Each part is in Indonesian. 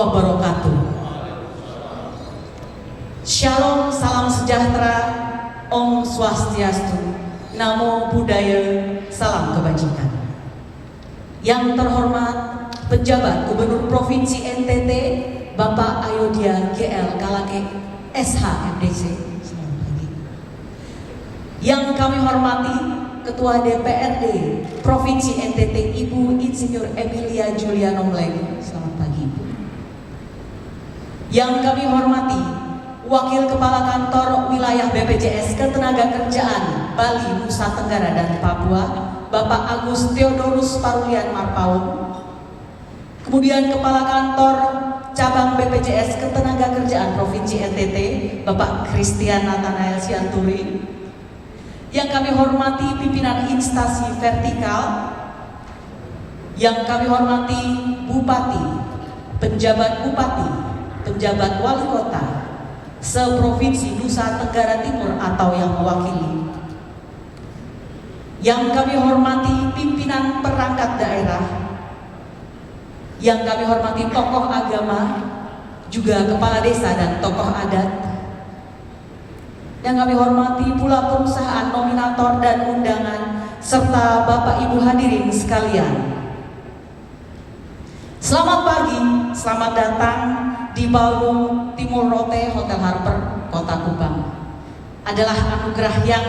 wabarakatuh. Shalom, salam sejahtera, Om Swastiastu, Namo Buddhaya, salam kebajikan. Yang terhormat Penjabat Gubernur Provinsi NTT, Bapak Ayodhya GL Kalake, SH-MDC. Selamat pagi. Yang kami hormati Ketua DPRD Provinsi NTT, Ibu Insinyur Emilia Julia Nomleng. Selamat pagi, Ibu. Yang kami hormati Wakil Kepala Kantor Wilayah BPJS Ketenagakerjaan Bali, Nusa Tenggara dan Papua, Bapak Agus Theodorus Parulian Marpaung. Kemudian Kepala Kantor Cabang BPJS Ketenagakerjaan Provinsi NTT, Bapak Christian Nathanael Sianturi. Yang kami hormati pimpinan instansi vertikal, yang kami hormati Bupati, penjabat Bupati, penjabat Wali Kota seprovinsi Nusa Tenggara Timur atau yang mewakili. Yang kami hormati pimpinan perangkat daerah, yang kami hormati tokoh agama, juga kepala desa dan tokoh adat. Yang kami hormati pula perusahaan nominator dan undangan, serta Bapak Ibu hadirin sekalian. Selamat pagi, selamat datang di Ballroom Timur Rote Hotel Harper, Kota Kupang. Adalah anugerah yang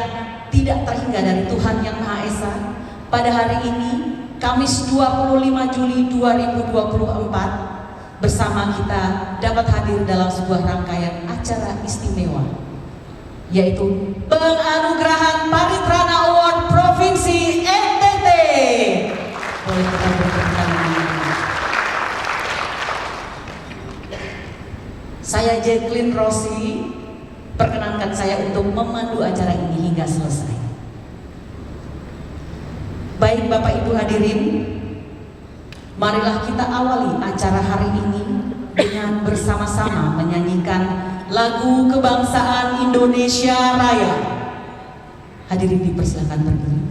tidak terhingga dari Tuhan Yang Maha Esa. Pada hari ini, Kamis 25 Juli 2024, bersama kita dapat hadir dalam sebuah rangkaian acara istimewa, yaitu Penganugerahan Paritrana Award Provinsi NTT. Boleh kita berikan tangan. Saya Jacqueline Rossi, perkenankan saya untuk memandu acara ini hingga selesai. Baik Bapak Ibu hadirin, marilah kita awali acara hari ini dengan bersama-sama menyanyikan lagu kebangsaan Indonesia Raya. Hadirin dipersilakan berdiri.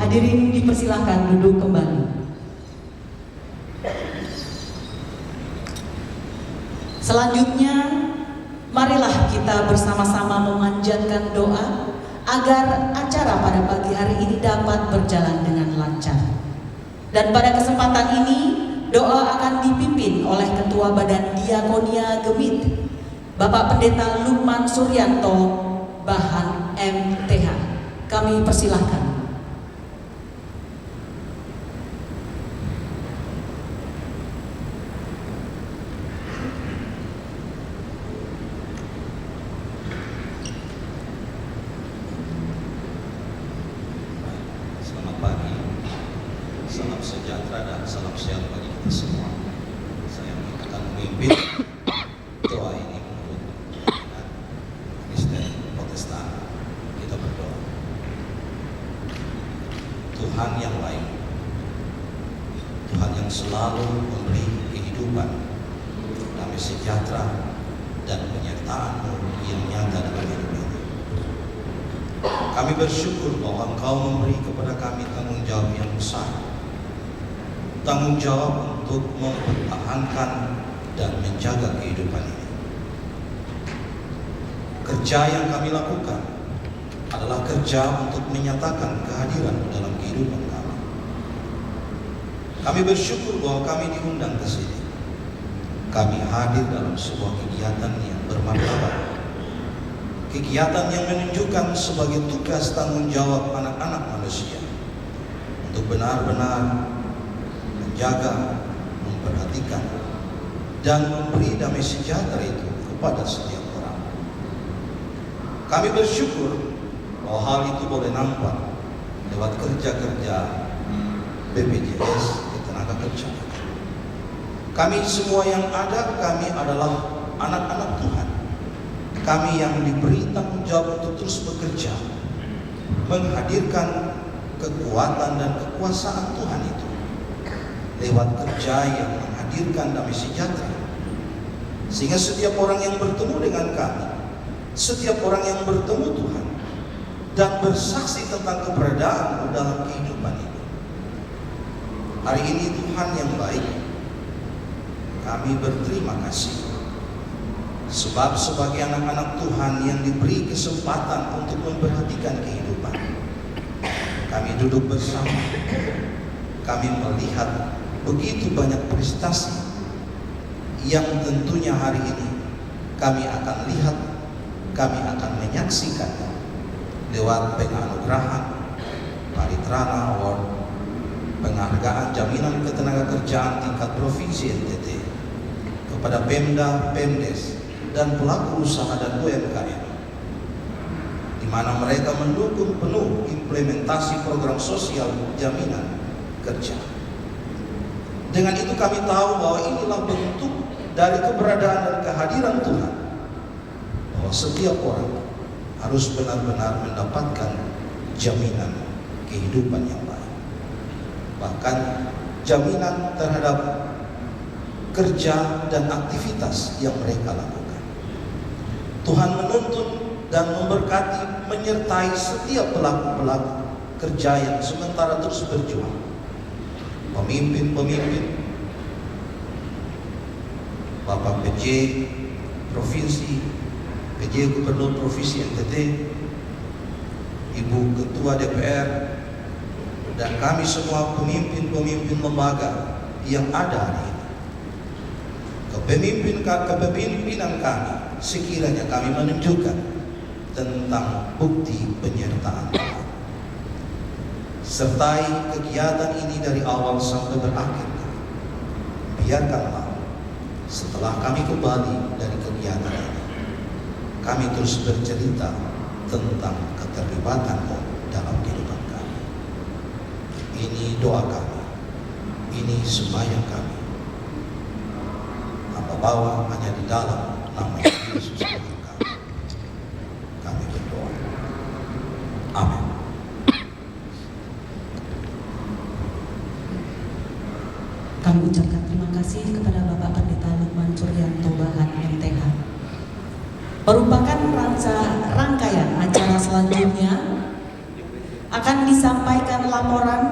Hadirin dipersilahkan duduk kembali. Selanjutnya, marilah kita bersama-sama memanjatkan doa agar acara pada pagi hari ini dapat berjalan dengan lancar. Dan pada kesempatan ini, doa akan dipimpin oleh Ketua Badan Diakonia Gemit, Bapak Pendeta Lukman Suryanto, Bahan MTH. Kami persilahkan. salam sejahtera dan salam sehat bagi kita semua. Saya akan memimpin doa ini menurut keyakinan Kristen Protestan. Kita berdoa. Tuhan yang baik, Tuhan yang selalu memberi kehidupan, damai sejahtera, dan penyertaan-Mu yang nyata dalam hidup ini. Kami bersyukur bahwa Engkau memberi kepada kami tanggung jawab yang besar, tanggung jawab untuk mempertahankan dan menjaga kehidupan ini. Kerja yang kami lakukan adalah kerja untuk menyatakan kehadiran dalam kehidupan kami. Kami bersyukur bahwa kami diundang ke sini. Kami hadir dalam sebuah kegiatan yang bermartabat, kegiatan yang menunjukkan sebagai tugas tanggung jawab anak-anak manusia untuk benar-benar menjaga, memperhatikan, dan memberi damai sejahtera itu kepada setiap orang. Kami bersyukur bahwa hal itu boleh nampak lewat kerja-kerja BPJS Ketenagakerjaan. Kami semua yang ada, kami adalah anak-anak Tuhan. Kami yang diberi tanggung jawab untuk terus bekerja, menghadirkan kekuatan dan kekuasaan Tuhan itu lewat kerja yang menghadirkan damai sejahtera, sehingga setiap orang yang bertemu dengan kami, setiap orang yang bertemu Tuhan dan bersaksi tentang keberadaan dalam kehidupan ini. Hari ini Tuhan yang baik, kami berterima kasih sebab sebagai anak-anak Tuhan yang diberi kesempatan untuk memperhatikan kehidupan, kami duduk bersama, kami melihat begitu banyak prestasi yang tentunya hari ini kami akan lihat, kami akan menyaksikan lewat penganugerahan Paritrana Award, penghargaan jaminan ketenagakerjaan tingkat provinsi NTT kepada Pemda, Pemdes, dan pelaku usaha dan UMKM, di mana mereka mendukung penuh implementasi program sosial jaminan kerja. Dengan itu kami tahu bahwa inilah bentuk dari keberadaan dan kehadiran Tuhan, bahwa setiap orang harus benar-benar mendapatkan jaminan kehidupan yang baik, bahkan jaminan terhadap kerja dan aktivitas yang mereka lakukan. Tuhan menuntun dan memberkati, menyertai setiap pelaku-pelaku kerja yang sementara terus berjuang. Pemimpin-pemimpin, Bapak PJ Provinsi, PJ Gubernur Provinsi NTT, Ibu Ketua DPR, dan kami semua pemimpin-pemimpin lembaga yang ada hari ini. Kepemimpinan kami, sekiranya kami menunjukkan tentang bukti penyertaan Tuhan. Sertai kegiatan ini dari awal sampai berakhir. Biarkanlah setelah kami kembali dari kegiatan ini, kami terus bercerita tentang keterlibatan-Mu dalam kehidupan kami. Ini doa kami, ini sembahyang kami. Hamba bawa hanya di dalam nama Yesus Tuhan kami. Kami berdoa. Amin. Kami ucapkan terima kasih kepada Bapak Pendeta Lukman Suryanto Bahan MTH. Merupakan rangkaian acara selanjutnya akan disampaikan laporan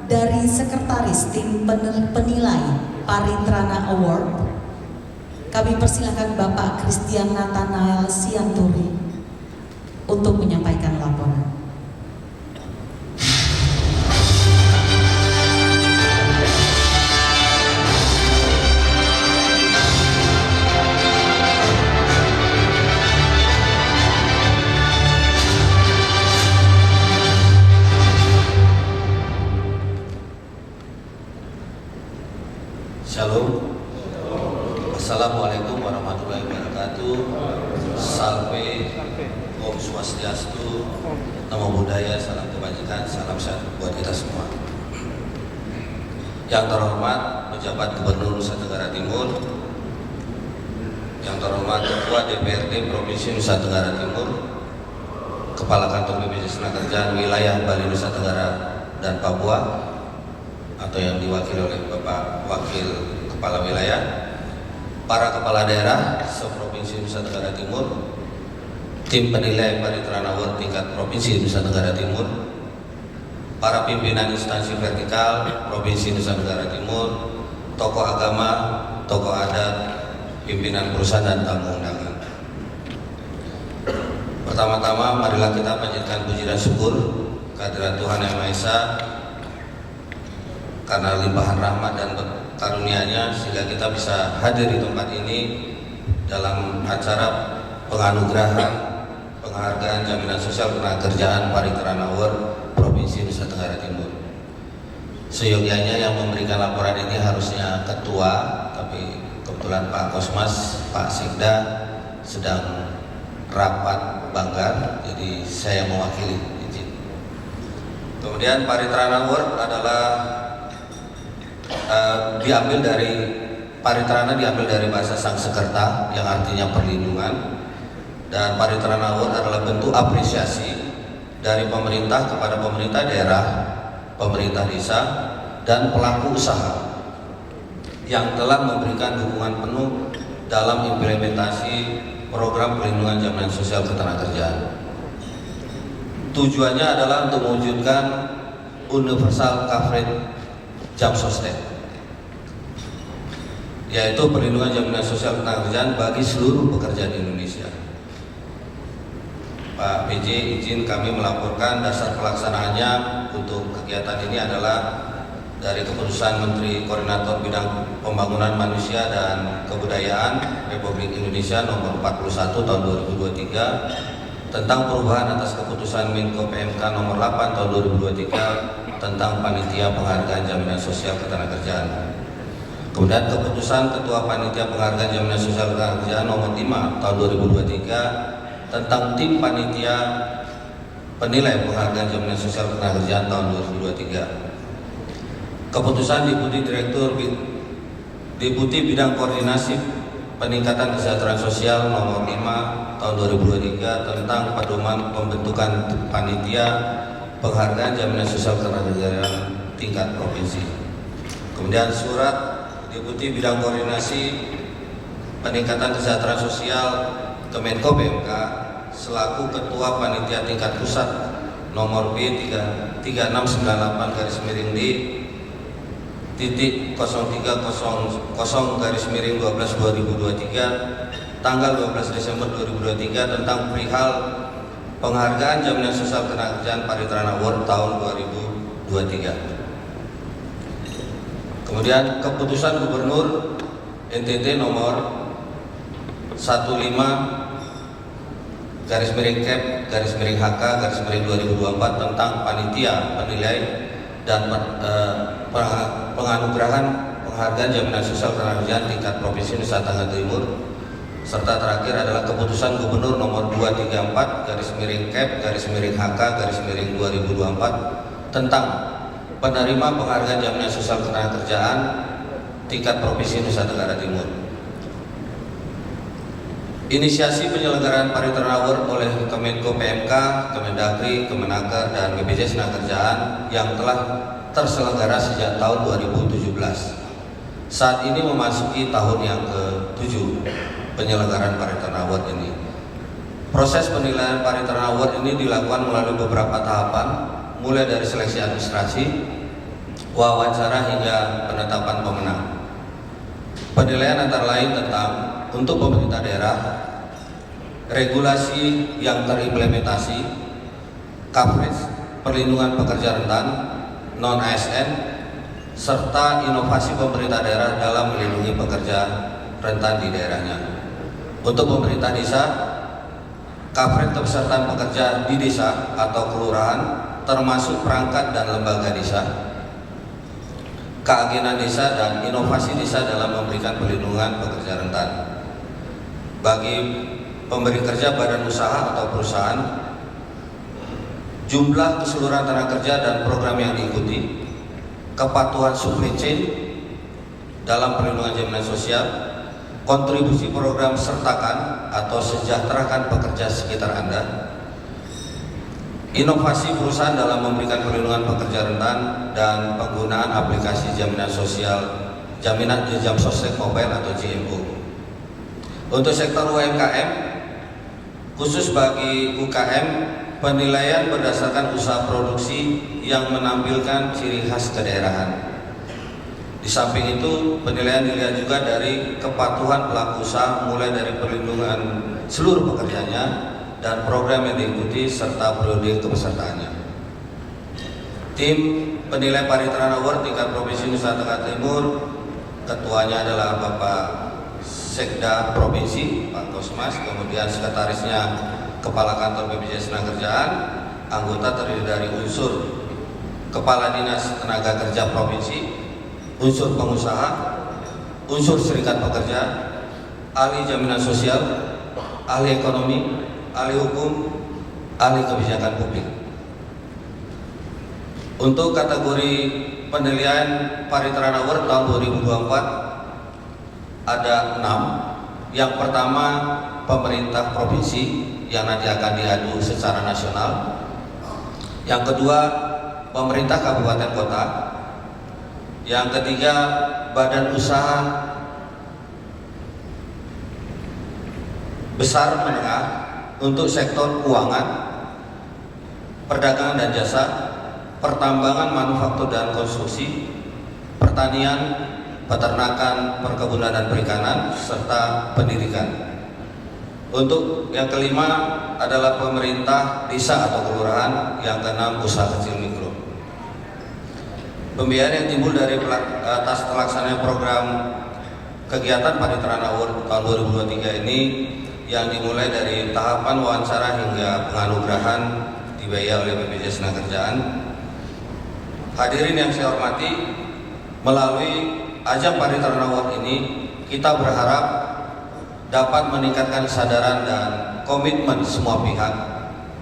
dari Sekretaris Tim Penilai Paritrana Award. Kami persilakan Bapak Christian Nathanael Sianturi untuk menyampaikan laporan. Shalom. Assalamualaikum warahmatullahi wabarakatuh. Salve, Om Swastiastu, Namo Buddhaya, salam kebajikan, salam sehat buat kita semua. Yang terhormat pejabat Gubernur Nusa Tenggara Timur, yang terhormat Ketua DPRD Provinsi Nusa Tenggara Timur, Kepala Kantor BPJS Tenagakerjaan Wilayah Bali Nusa Tenggara dan Papua atau yang diwakili oleh Bapak Wakil Kepala Wilayah, para kepala daerah seprovinsi Nusa Tenggara Timur, tim penilai Paritrana Award tingkat Provinsi Nusa Tenggara Timur, para pimpinan instansi vertikal Provinsi Nusa Tenggara Timur, tokoh agama, tokoh adat, pimpinan perusahaan dan tamu undangan. Pertama-tama marilah kita panjatkan puji dan syukur kehadirat Tuhan Yang Maha Esa karena limpahan rahmat dan karunia-Nya sehingga kita bisa hadir di tempat ini dalam acara penganugerahan penghargaan jaminan sosial ketenagakerjaan Paritrana Award Provinsi Nusa Tenggara Timur. Seyogyanya yang memberikan laporan ini harusnya ketua, tapi kebetulan Pak Kosmas, Pak Sikda sedang rapat banggar, jadi saya mewakili. Izin. Kemudian Paritrana Award adalah Paritrana diambil dari bahasa Sanskerta yang artinya perlindungan, dan Paritrana Award adalah bentuk apresiasi dari pemerintah kepada pemerintah daerah, pemerintah desa, dan pelaku usaha yang telah memberikan dukungan penuh dalam implementasi program perlindungan jaminan sosial ketenagakerjaan. Tujuannya adalah untuk mewujudkan universal coverage jam sostek, yaitu perlindungan jaminan sosial ketenagakerjaan bagi seluruh pekerja di Indonesia. Pak PJ izin kami melaporkan dasar pelaksanaannya untuk kegiatan ini adalah dari keputusan Menteri Koordinator Bidang Pembangunan Manusia dan Kebudayaan Republik Indonesia nomor 41 tahun 2023 tentang perubahan atas keputusan Menko PMK nomor 8 tahun 2023 tentang Panitia Penghargaan Jaminan Sosial Ketenagakerjaan. Kemudian keputusan Ketua Panitia Penghargaan Jaminan Sosial Ketenagakerjaan nomor 5 tahun 2023 tentang tim panitia penilai penghargaan jaminan sosial ketenagakerjaan tahun 2023. Keputusan Deputi Bidang Koordinasi Peningkatan Kesejahteraan Sosial nomor 5 tahun 2023 tentang pedoman pembentukan panitia penghargaan jaminan sosial ketenagakerjaan tingkat provinsi. Kemudian surat Deputi Bidang Koordinasi Peningkatan Kesejahteraan Sosial Kemenko PMK selaku Ketua Panitia Tingkat Pusat nomor B3698-0300/12/2023 tanggal 12 Desember 2023 tentang perihal penghargaan jaminan sosial ketenagakerjaan Paritrana Award tahun 2023. Kemudian keputusan Gubernur NTT nomor 15/HK/2024 tentang panitia penilai dan penganugerahan penghargaan jaminan sosial ketenagakerjaan tingkat Provinsi Nusa Tenggara Timur, serta terakhir adalah keputusan Gubernur nomor 234/HK/2024 tentang penerima penghargaan jaminan sosial ketenagakerjaan tingkat Provinsi Nusa Tenggara Timur. Inisiasi penyelenggaraan Paritrana Award oleh Kemenko PMK, Kemendagri, Kemenaker, dan BPJS Tenagakerjaan yang telah terselenggara sejak tahun 2017. Saat ini memasuki tahun yang ke-7 penyelenggaraan Paritrana Award ini. Proses penilaian Paritrana Award ini dilakukan melalui beberapa tahapan, mulai dari seleksi administrasi, wawancara hingga penetapan pemenang. Penilaian antara lain tentang untuk pemerintah daerah, regulasi yang terimplementasi, coverage, perlindungan pekerja rentan, non-ASN, serta inovasi pemerintah daerah dalam melindungi pekerja rentan di daerahnya. Untuk pemerintah desa, coverage kepesertaan pekerja di desa atau kelurahan, termasuk perangkat dan lembaga desa, keagenan desa dan inovasi desa dalam memberikan perlindungan pekerja rentan. Bagi pemberi kerja badan usaha atau perusahaan, jumlah keseluruhan tenaga kerja dan program yang diikuti, kepatuhan supply chain dalam perlindungan jaminan sosial, kontribusi program sertakan atau sejahterakan pekerja sekitar Anda, inovasi perusahaan dalam memberikan perlindungan pekerja rentan, dan penggunaan aplikasi jaminan sosial jaminan jam sostek mobile atau JMO. Untuk sektor UMKM, khusus bagi UKM, penilaian berdasarkan usaha produksi yang menampilkan ciri khas kedaerahan. Di samping itu, penilaian dilihat juga dari kepatuhan pelaku usaha, mulai dari perlindungan seluruh pekerjanya dan program yang diikuti serta periode kepesertaannya. Tim penilai Paritrana Award tingkat Provinsi Nusa Tenggara Timur, ketuanya adalah Bapak Sekda Provinsi, Pak Kosmas, kemudian sekretarisnya Kepala Kantor BPJS Tenagakerjaan, anggota terdiri dari unsur Kepala Dinas Tenaga Kerja Provinsi, unsur pengusaha, unsur serikat pekerja, ahli jaminan sosial, ahli ekonomi, ahli hukum, ahli kebijakan publik. Untuk kategori penilaian Paritrana Award tahun 2024 ada 6. Yang pertama, pemerintah provinsi yang nanti akan diadu secara nasional. Yang kedua, pemerintah kabupaten kota. Yang ketiga, badan usaha besar menengah untuk sektor keuangan, perdagangan dan jasa, pertambangan, manufaktur dan konstruksi, pertanian, peternakan, perkebunan dan perikanan, serta pendidikan. Untuk yang kelima adalah pemerintah desa atau kelurahan, yang keenam usaha kecil mikro. Pembiayaan yang timbul dari atas pelaksanaan program kegiatan Paritrana Award tahun 2023 ini yang dimulai dari tahapan wawancara hingga penganugerahan dibiayai oleh BPJS Tenagakerjaan. Hadirin yang saya hormati, melalui ajang Paritrana Award ini kita berharap dapat meningkatkan kesadaran dan komitmen semua pihak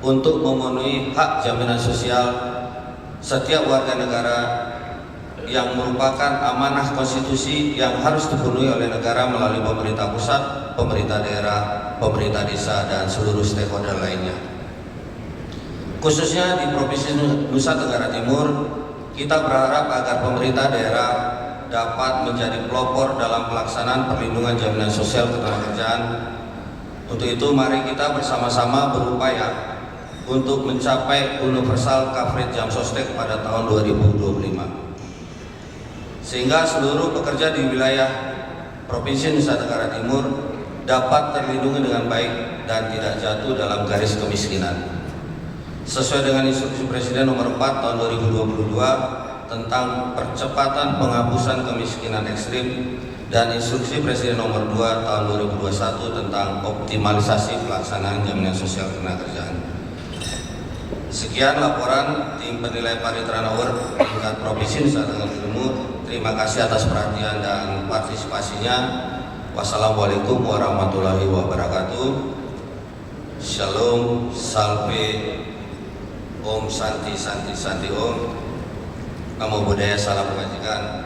untuk memenuhi hak jaminan sosial setiap warga negara yang merupakan amanah konstitusi yang harus dipenuhi oleh negara melalui pemerintah pusat, pemerintah daerah, pemerintah desa, dan seluruh stakeholder lainnya. Khususnya di Provinsi Nusa Tenggara Timur, kita berharap agar pemerintah daerah dapat menjadi pelopor dalam pelaksanaan perlindungan jaminan sosial ketenagakerjaan. Untuk itu, mari kita bersama-sama berupaya untuk mencapai universal coverage jam sostek pada tahun 2025. Sehingga seluruh pekerja di wilayah Provinsi Nusa Tenggara Timur dapat terlindungi dengan baik dan tidak jatuh dalam garis kemiskinan. Sesuai dengan instruksi Presiden nomor 4 tahun 2022 tentang percepatan penghapusan kemiskinan ekstrim dan instruksi Presiden nomor 2 tahun 2021 tentang optimalisasi pelaksanaan jaminan sosial ketenagakerjaan. Sekian laporan tim penilai Paritrana Award tingkat Provinsi Nusa Tenggara Timur. Terima kasih atas perhatian dan partisipasinya. Wassalamualaikum warahmatullahi wabarakatuh. Shalom, salve, Om Santi Santi Santi Om. Namo Buddhaya, salam kebajikan,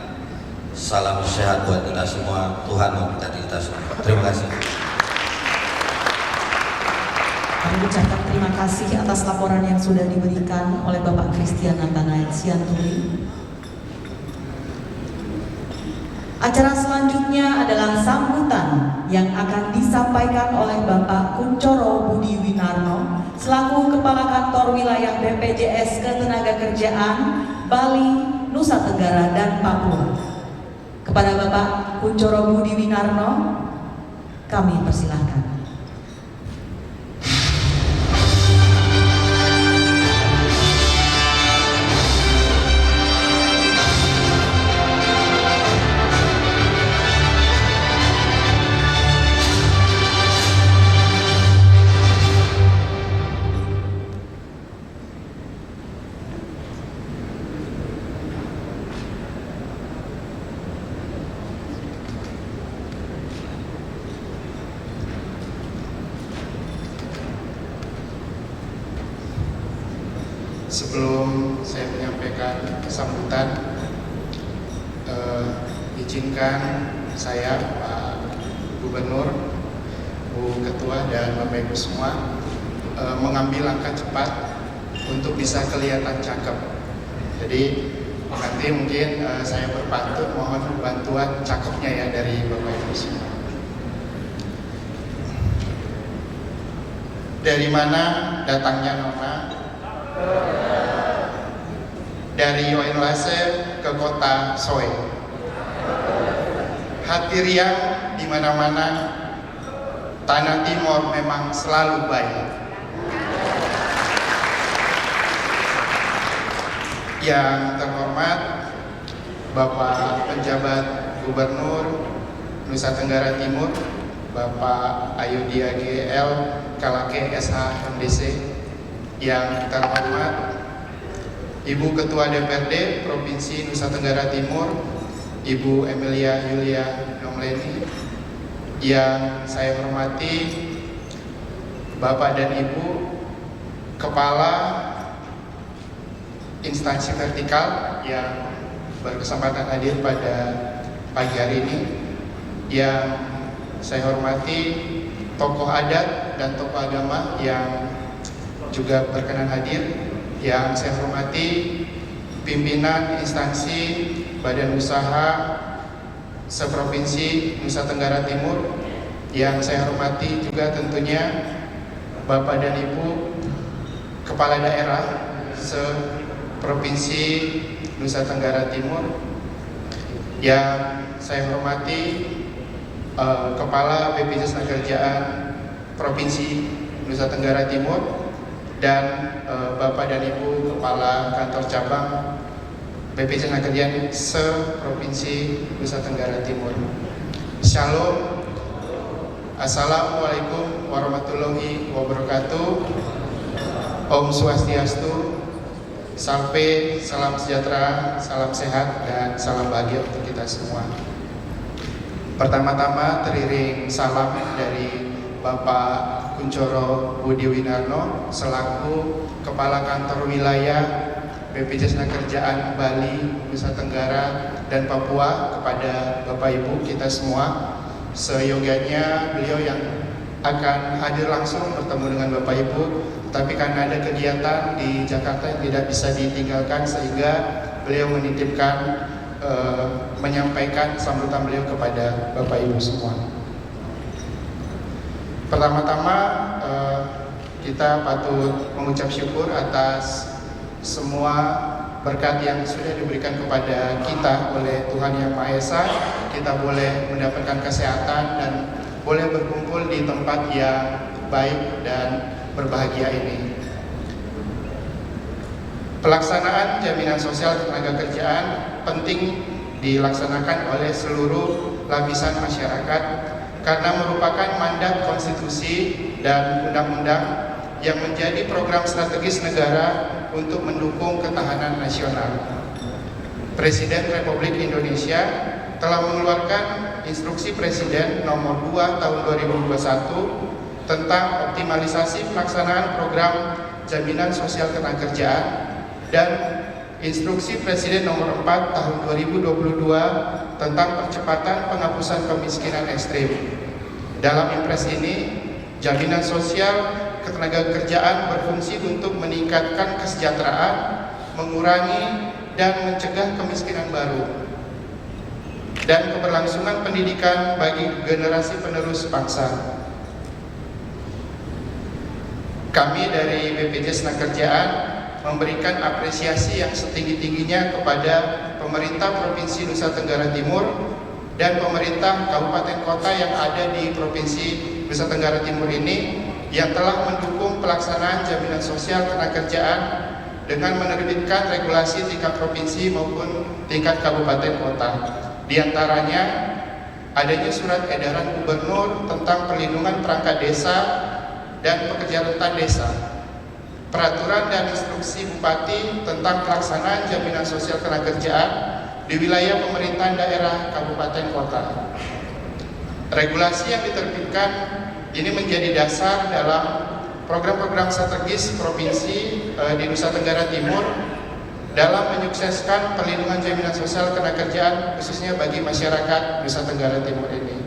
salam sehat buat kita semua. Tuhan memberkati kita semua. Terima kasih. Kami ucapkan terima kasih atas laporan yang sudah diberikan oleh Bapak Christian Nathanael Sianturi. Acara selanjutnya adalah sambutan yang akan disampaikan oleh Bapak Kuncoro Budi Winarno selaku Kepala Kantor Wilayah BPJS Ketenagakerjaan Bali, Nusa Tenggara dan Papua. Kepada Bapak Kuncoro Budi Winarno, kami persilahkan. Sebelum saya menyampaikan sambutan, izinkan saya, Pak Gubernur, Bu Ketua, dan Bapak Ibu semua mengambil langkah cepat untuk bisa kelihatan cakep. Jadi nanti mungkin saya berpantun, mohon bantuan cakepnya ya dari Bapak Ibu semua. Dari mana datangnya Nona? Dari Oenlase ke kota Soe. Hati riang di mana-mana, tanah timur memang selalu baik. Yang terhormat Bapak Penjabat Gubernur Nusa Tenggara Timur, Bapak Ayudhya GL Kalake SH MDC. Yang terhormat Ibu Ketua DPRD Provinsi Nusa Tenggara Timur, Ibu Emilia Yulia Nomleni. Yang saya hormati Bapak dan Ibu Kepala instansi vertikal yang berkesempatan hadir pada pagi hari ini. Yang saya hormati tokoh adat dan tokoh agama yang juga berkenan hadir. Yang saya hormati pimpinan instansi badan usaha seprovinsi Nusa Tenggara Timur. Yang saya hormati juga tentunya Bapak dan Ibu Kepala Daerah seprovinsi Nusa Tenggara Timur. Yang saya hormati Kepala BPJS Tenagakerjaan Provinsi Nusa Tenggara Timur dan Bapak dan Ibu Kepala Kantor Cabang BPJS Tenagakerjaan seprovinsi Nusa Tenggara Timur. Shalom. Assalamualaikum warahmatullahi wabarakatuh. Om Swastiastu. Sampai salam sejahtera, salam sehat, dan salam bahagia untuk kita semua. Pertama-tama teriring salam dari Bapak Kuncoro Budi Winarno selaku Kepala Kantor Wilayah BPJS Tenagakerjaan Bali, Nusa Tenggara, dan Papua kepada Bapak Ibu kita semua. Seyogianya beliau yang akan hadir langsung bertemu dengan Bapak Ibu, tapi karena ada kegiatan di Jakarta yang tidak bisa ditinggalkan sehingga beliau menitipkan menyampaikan sambutan beliau kepada Bapak Ibu semua. Pertama-tama kita patut mengucap syukur atas semua berkat yang sudah diberikan kepada kita oleh Tuhan Yang Maha Esa. Kita boleh mendapatkan kesehatan dan boleh berkumpul di tempat yang baik dan berbahagia ini. Pelaksanaan jaminan sosial ketenagakerjaan penting dilaksanakan oleh seluruh lapisan masyarakat karena merupakan mandat konstitusi dan undang-undang yang menjadi program strategis negara untuk mendukung ketahanan nasional. Presiden Republik Indonesia telah mengeluarkan Instruksi Presiden Nomor 2 Tahun 2021 tentang optimalisasi pelaksanaan program jaminan sosial ketenagakerjaan dan Instruksi Presiden Nomor 4 Tahun 2022 tentang percepatan penghapusan kemiskinan ekstrim. Dalam impres ini, jaminan sosial ketenagakerjaan berfungsi untuk meningkatkan kesejahteraan, mengurangi dan mencegah kemiskinan baru, dan keberlangsungan pendidikan bagi generasi penerus bangsa. Kami dari BPJS Tenagakerjaan memberikan apresiasi yang setinggi-tingginya kepada pemerintah Provinsi Nusa Tenggara Timur dan pemerintah kabupaten kota yang ada di Provinsi Nusa Tenggara Timur ini yang telah mendukung pelaksanaan jaminan sosial ketenagakerjaan dengan menerbitkan regulasi tingkat provinsi maupun tingkat kabupaten kota. Di antaranya adanya surat edaran gubernur tentang perlindungan perangkat desa dan pekerja rentan desa, peraturan dan instruksi bupati tentang pelaksanaan jaminan sosial ketenagakerjaan di wilayah pemerintahan daerah kabupaten kota. Regulasi yang diterbitkan ini menjadi dasar dalam program-program strategis provinsi di Nusa Tenggara Timur dalam menyukseskan perlindungan jaminan sosial ketenagakerjaan khususnya bagi masyarakat Nusa Tenggara Timur ini.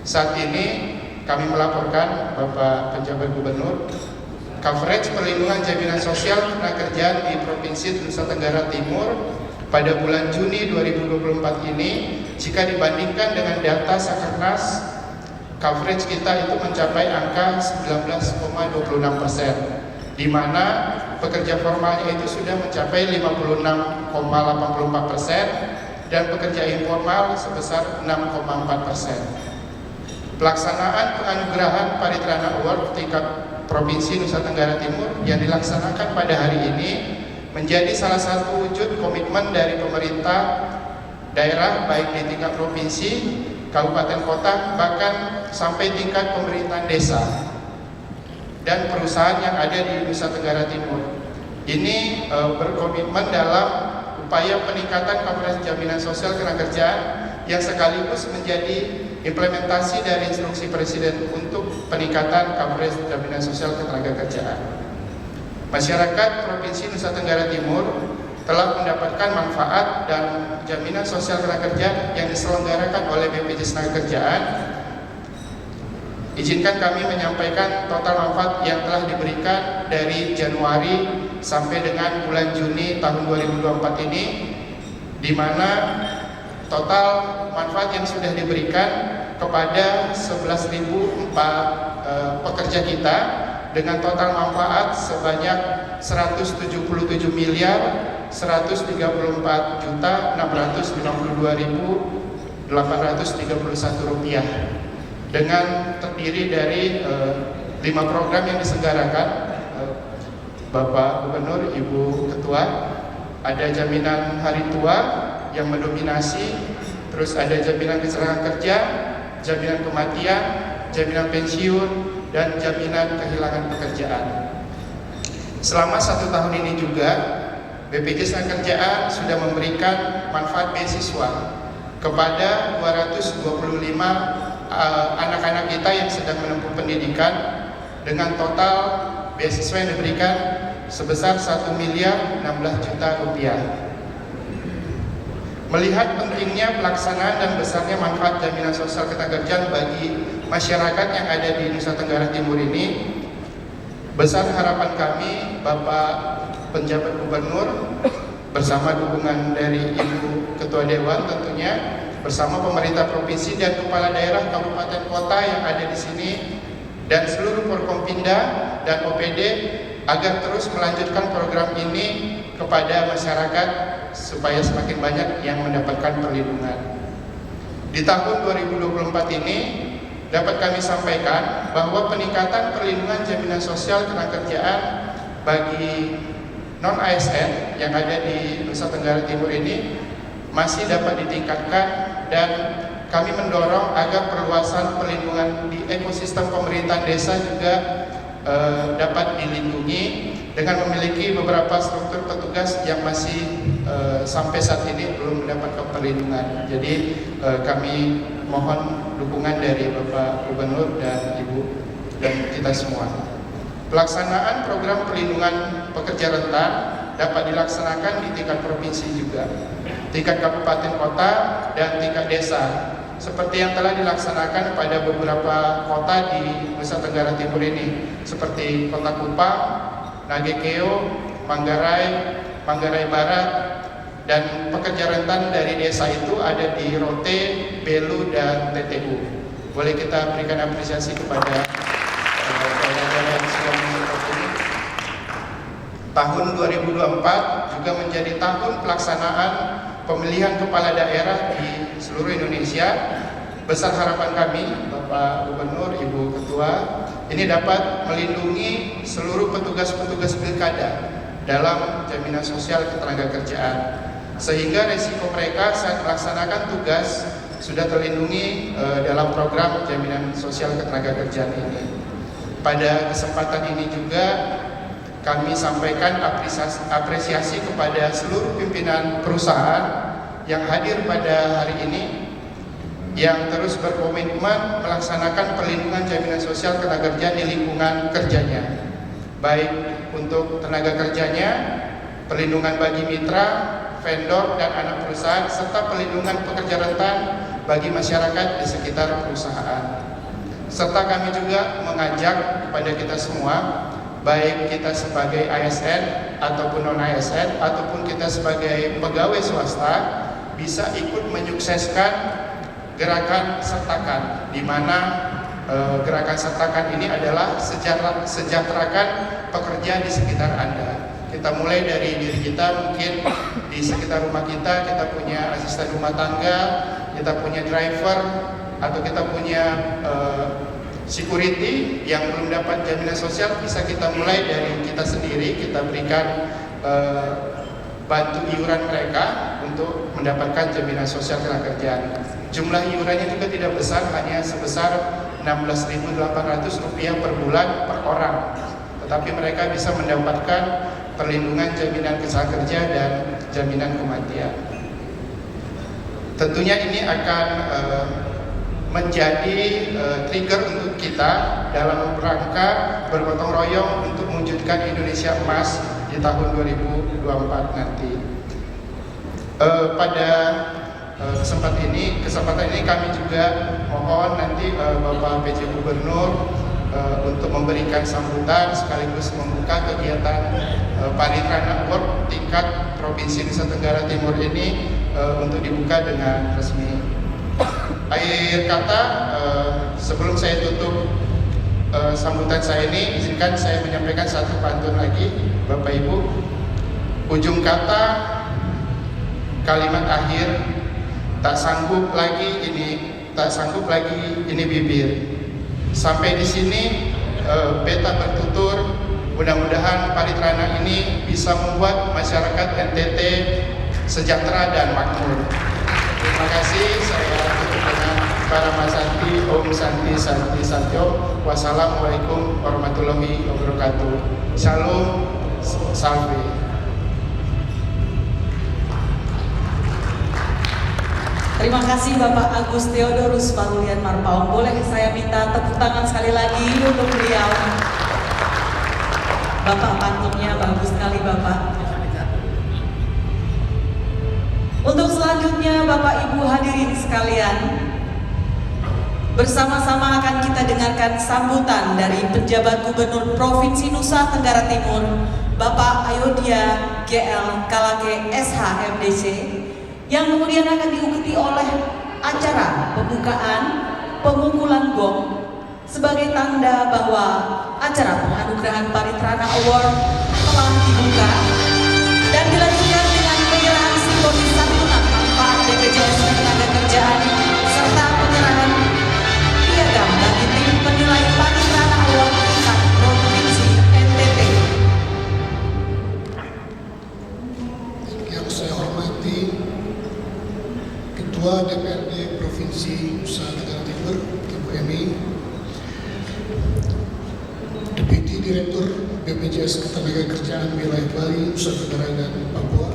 Saat ini kami melaporkan Bapak Penjabat Gubernur, coverage perlindungan jaminan sosial ketenagakerjaan di Provinsi Nusa Tenggara Timur pada bulan Juni 2024 ini jika dibandingkan dengan data Sakernas, coverage kita itu mencapai angka 19,26%, di mana pekerja formalnya itu sudah mencapai 56,84% dan pekerja informal sebesar 6,4%. Pelaksanaan penganugerahan Paritrana Award tingkat Provinsi Nusa Tenggara Timur yang dilaksanakan pada hari ini menjadi salah satu wujud komitmen dari pemerintah daerah baik di tingkat provinsi, kabupaten kota, bahkan sampai tingkat pemerintahan desa dan perusahaan yang ada di Nusa Tenggara Timur. Ini berkomitmen dalam upaya peningkatan coverage jaminan sosial ketenagakerjaan yang sekaligus menjadi implementasi dari instruksi Presiden untuk peningkatan coverage jaminan sosial ketenagakerjaan. Masyarakat Provinsi Nusa Tenggara Timur telah mendapatkan manfaat dan jaminan sosial ketenagakerjaan yang diselenggarakan oleh BPJS Ketenagakerjaan. Izinkan kami menyampaikan total manfaat yang telah diberikan dari Januari sampai dengan bulan Juni tahun 2024 ini, di mana total manfaat yang sudah diberikan kepada 11.004 pekerja kita dengan total manfaat sebanyak 174.652.831 rupiah, dengan terdiri dari 5 program yang diselenggarakan Bapak Gubernur, Ibu Ketua. Ada jaminan hari tua yang mendominasi, terus ada jaminan kecelakaan kerja, jaminan kematian, jaminan pensiun, dan jaminan kehilangan pekerjaan. Selama 1 tahun ini juga BPJS Ketenagakerjaan sudah memberikan manfaat beasiswa kepada 225 anak-anak kita yang sedang menempuh pendidikan dengan total beasiswa yang diberikan sebesar 1.016 juta rupiah. Melihat pentingnya pelaksanaan dan besarnya manfaat jaminan sosial ketenagakerjaan bagi masyarakat yang ada di Nusa Tenggara Timur ini, besar harapan kami Bapak Penjabat Gubernur bersama dukungan dari Ibu Ketua Dewan tentunya, bersama pemerintah provinsi dan kepala daerah kabupaten kota yang ada di sini dan seluruh Forkompinda dan OPD agar terus melanjutkan program ini kepada masyarakat supaya semakin banyak yang mendapatkan perlindungan. Di tahun 2024 ini dapat kami sampaikan bahwa peningkatan perlindungan jaminan sosial ketenagakerjaan bagi non-ASN yang ada di Nusa Tenggara Timur ini masih dapat ditingkatkan, dan kami mendorong agar perluasan perlindungan di ekosistem pemerintahan desa juga dapat dilindungi dengan memiliki beberapa struktur petugas yang masih sampai saat ini belum mendapatkan perlindungan. Jadi kami mohon dukungan dari Bapak Gubernur dan Ibu dan kita semua. Pelaksanaan program perlindungan pekerja rentan dapat dilaksanakan di tingkat provinsi juga, tingkat kabupaten kota, dan tingkat desa, seperti yang telah dilaksanakan pada beberapa kota di Nusa Tenggara Timur ini, seperti Kota Kupang, Nagekeo, Manggarai, Manggarai Barat, dan pekerja rentan dari desa itu ada di Rote, Belu, dan TTU. Boleh kita berikan apresiasi kepada daerah yang sudah mendukung ini. Tahun 2024 juga menjadi tahun pelaksanaan pemilihan kepala daerah di seluruh Indonesia. Besar harapan kami, Bapak Gubernur, Ibu Ketua, ini dapat melindungi seluruh petugas-petugas pilkada dalam jaminan sosial ketenagakerjaan, sehingga resiko mereka saat melaksanakan tugas sudah terlindungi dalam program jaminan sosial ketenagakerjaan ini. Pada kesempatan ini juga kami sampaikan apresiasi kepada seluruh pimpinan perusahaan yang hadir pada hari ini, yang terus berkomitmen melaksanakan perlindungan jaminan sosial ketenagakerjaan di lingkungan kerjanya, baik untuk tenaga kerjanya, pelindungan bagi mitra, vendor, dan anak perusahaan, serta pelindungan pekerja rentan bagi masyarakat di sekitar perusahaan. Serta kami juga mengajak kepada kita semua, baik kita sebagai ASN ataupun non-ASN, ataupun kita sebagai pegawai swasta, bisa ikut menyukseskan gerakan Sertakan, di mana gerakan Sertakan ini adalah sejahterakan pekerja di sekitar Anda. Kita mulai dari diri kita, mungkin di sekitar rumah kita punya asisten rumah tangga, kita punya driver, atau kita punya security yang belum dapat jaminan sosial. Bisa kita mulai dari kita sendiri, kita berikan bantu iuran mereka untuk mendapatkan jaminan sosial ketenagakerjaan. Jumlah iurannya juga tidak besar, hanya sebesar Rp16.800 per bulan per orang. Tetapi mereka bisa mendapatkan perlindungan jaminan ketenagakerja dan jaminan kematian. Tentunya ini akan menjadi trigger untuk kita dalam rangka bergotong royong untuk mewujudkan Indonesia Emas di tahun 2024 nanti. Pada kesempatan ini kami juga mohon nanti Bapak PJ Gubernur untuk memberikan sambutan sekaligus membuka kegiatan Paritrana Award tingkat Provinsi Nusa Tenggara Timur ini untuk dibuka dengan resmi. Akhir kata, sebelum saya tutup sambutan saya ini, izinkan saya menyampaikan satu pantun lagi, Bapak Ibu. Ujung kata, kalimat akhir, tak sanggup lagi ini bibir. Sampai di sini beta bertutur, mudah-mudahan Paritrana ini bisa membuat masyarakat NTT sejahtera dan makmur. Terima kasih, saya tutup dengan Parama Santi, Om Santi Santi Santyo. Wassalamualaikum warahmatullahi wabarakatuh. Shalom, salve. Terima kasih Bapak Agus Theodorus Parulian Marpaung. Boleh saya minta tepuk tangan sekali lagi untuk beliau. Bapak pantunnya bagus sekali Bapak. Untuk selanjutnya Bapak Ibu hadirin sekalian, bersama-sama akan kita dengarkan sambutan dari penjabat Gubernur Provinsi Nusa Tenggara Timur, Bapak Ayodhya GL Kalake SH.MDC, yang kemudian akan diikuti oleh acara pembukaan pemukulan gong sebagai tanda bahwa acara penganugerahan Paritrana Award telah dibuka, dan dilanjutkan dengan penyerahan simbolis santunan manfaat BPJS Ketenagakerjaan serta penyerahan piagam bagi tim penilai Paritrana Award tingkat Provinsi NTT. Yang saya hormati Ketua DPRD Provinsi Nusa Tenggara Timur, Ibu Emi, Deputi Direktur BPJS Ketenagakerjaan Wilayah Bali, Nusa Tenggara dan Papua,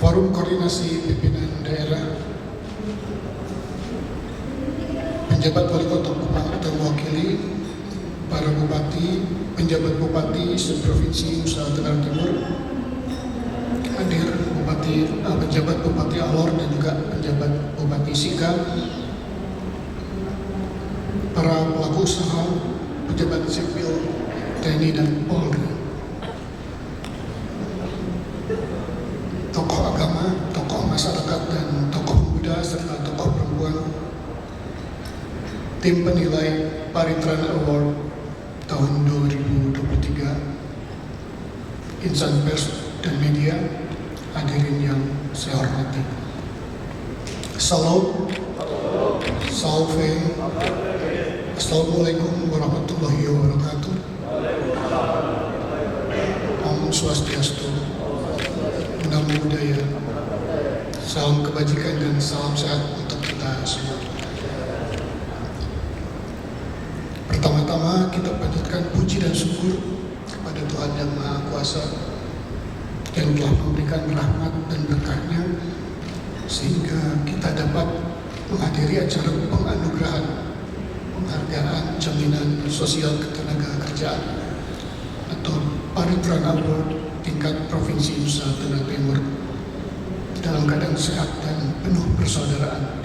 Forum Koordinasi Pimpinan Daerah, penjabat wali kota Kupang atau mewakili para bupati, penjabat bupati se-Provinsi Nusa Tenggara Timur, hadir penjabat Bupati Alor dan juga penjabat Bupati Sika, para pelaku usaha, pejabat sipil, TNI dan Polri, tokoh agama, tokoh masyarakat dan tokoh muda serta tokoh perempuan, tim penilai Paritrana Award tahun 2023, insan pers dan media, hadirin yang saya hormati. Salam, salve, assalamualaikum warahmatullahi wabarakatuh. Om Swastiastu, Namo Buddhaya, salam kebajikan dan salam sehat untuk kita semua. Pertama-tama kita panjatkan puji dan syukur kepada Tuhan Yang Maha Kuasa yang telah memberikan rahmat dan berkahnya sehingga kita dapat menghadiri acara penganugerahan penghargaan jaminan sosial ketenagakerjaan atau Paritran Award tingkat Provinsi Nusa Tenggara Timur dalam keadaan sehat dan penuh persaudaraan.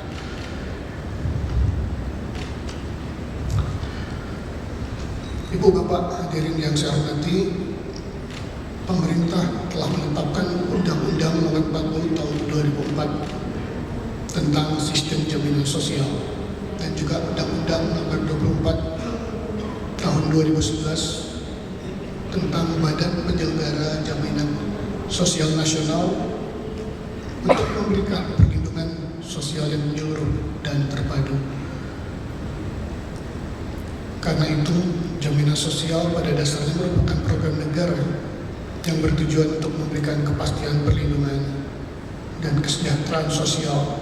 Ibu Bapak hadirin yang saya hormati, pemerintah telah menetapkan Undang-Undang Nomor 40 Tahun 2004 tentang Sistem Jaminan Sosial dan juga Undang-Undang Nomor 24 Tahun 2011 tentang Badan Penyelenggara Jaminan Sosial Nasional untuk memberikan perlindungan sosial yang menyeluruh dan terpadu. Karena itu, jaminan sosial pada dasarnya merupakan program negara yang bertujuan untuk memberikan kepastian perlindungan dan kesejahteraan sosial.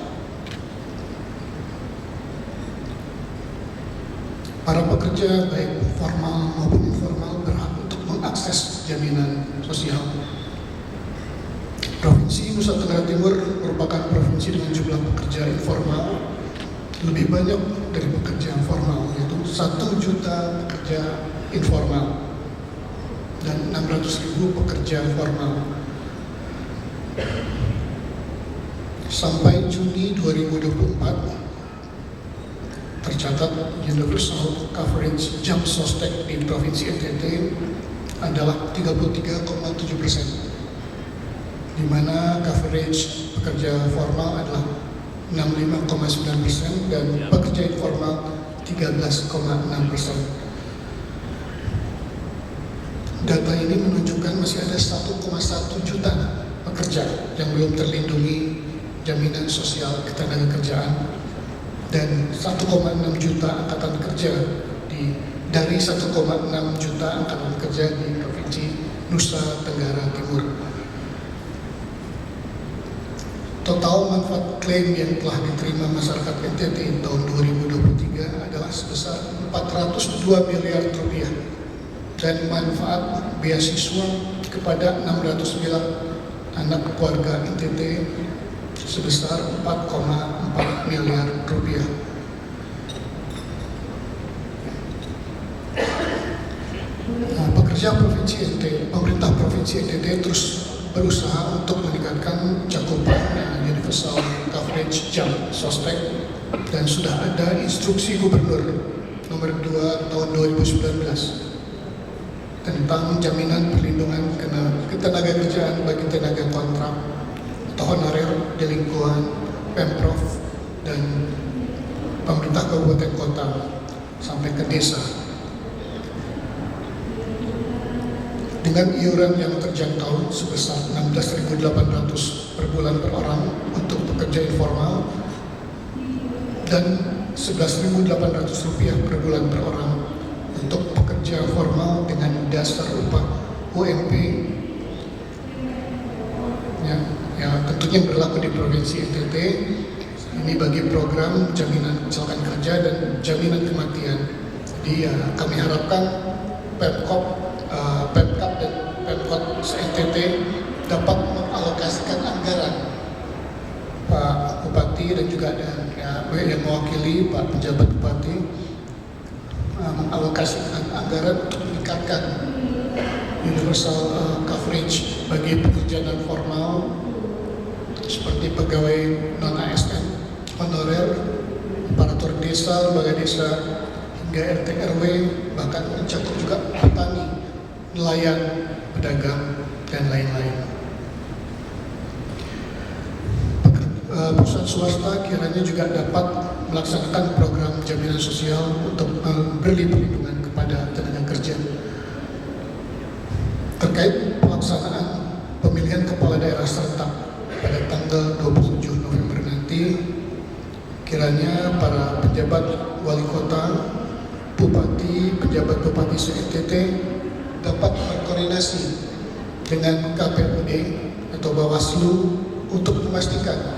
Para pekerja baik formal maupun informal berhak untuk mengakses jaminan sosial. Provinsi Nusa Tenggara Timur merupakan provinsi dengan jumlah pekerja informal lebih banyak dari pekerja formal, yaitu 1 juta pekerja informal dan 600.000 pekerja formal. Sampai Juni 2024 tercatat universal coverage jam sostek di Provinsi NTT adalah 33,7%, di mana coverage pekerja formal adalah 65,9% dan pekerja informal 13,6%. Data ini menunjukkan masih ada 1,1 juta pekerja yang belum terlindungi jaminan sosial ketenagakerjaan dan 1,6 juta angkatan kerja dari 1,6 juta angkatan kerja di Provinsi Nusa Tenggara Timur. Total manfaat klaim yang telah diterima masyarakat NTT tahun 2023 adalah sebesar 402 miliar rupiah dan manfaat beasiswa kepada 609 anak keluarga NTT sebesar 4,4 miliar rupiah. Pekerja Provinsi NTT, pemerintah Provinsi NTT terus berusaha untuk meningkatkan cakupan universal coverage jam sostek dan sudah ada instruksi Gubernur nomor 2 tahun 2019 tentang jaminan perlindungan ketenagakerjaan bagi tenaga kontrak atau honorer di lingkungan Pemprov dan pemerintah kabupaten kota sampai ke desa. Dengan iuran yang terjangkau sebesar 16.800 per bulan per orang untuk pekerja informal dan 11.800 rupiah per bulan per orang untuk pekerja formal dengan dasar upah UMP ya tentunya berlaku di Provinsi NTT. Ini bagi program jaminan kecelakaan kerja dan jaminan kematian. Jadi kami harapkan Pemkap dan Pemkot NTT dapat mengalokasikan anggaran, Pak Bupati dan juga yang mewakili Pak Pejabat Bupati mengalokasikan anggaran untuk meningkatkan universal coverage bagi pekerja non formal seperti pegawai non ASN, honorer, aparatur desa, lembaga desa, hingga RT RW, bahkan mencakup juga petani, nelayan, pedagang, dan lain-lain. Perusahaan swasta kiranya juga dapat melaksanakan program jaminan sosial untuk memberi perlindungan kepada tenaga kerja. Terkait pelaksanaan pemilihan kepala daerah serentak pada tanggal 27 November nanti, kiranya para pejabat wali kota, bupati, pejabat bupati se-NTT dapat berkoordinasi dengan KPUD atau Bawaslu untuk memastikan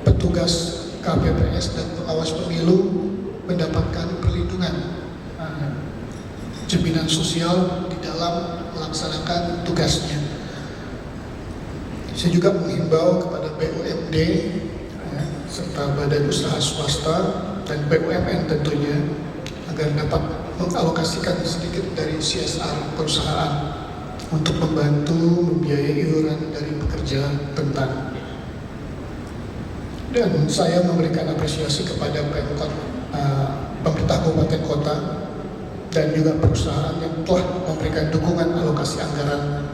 petugas KPPS dan pengawas pemilu mendapatkan perlindungan jaminan sosial di dalam melaksanakan tugasnya. Saya juga menghimbau kepada BUMD serta badan usaha swasta dan BUMN tentunya agar dapat mengalokasikan sedikit dari CSR perusahaan untuk membantu membiayai iuran dari pekerja rentan. Dan saya memberikan apresiasi kepada Pemkot, pemerintah kabupaten kota, dan juga perusahaan yang telah memberikan dukungan alokasi anggaran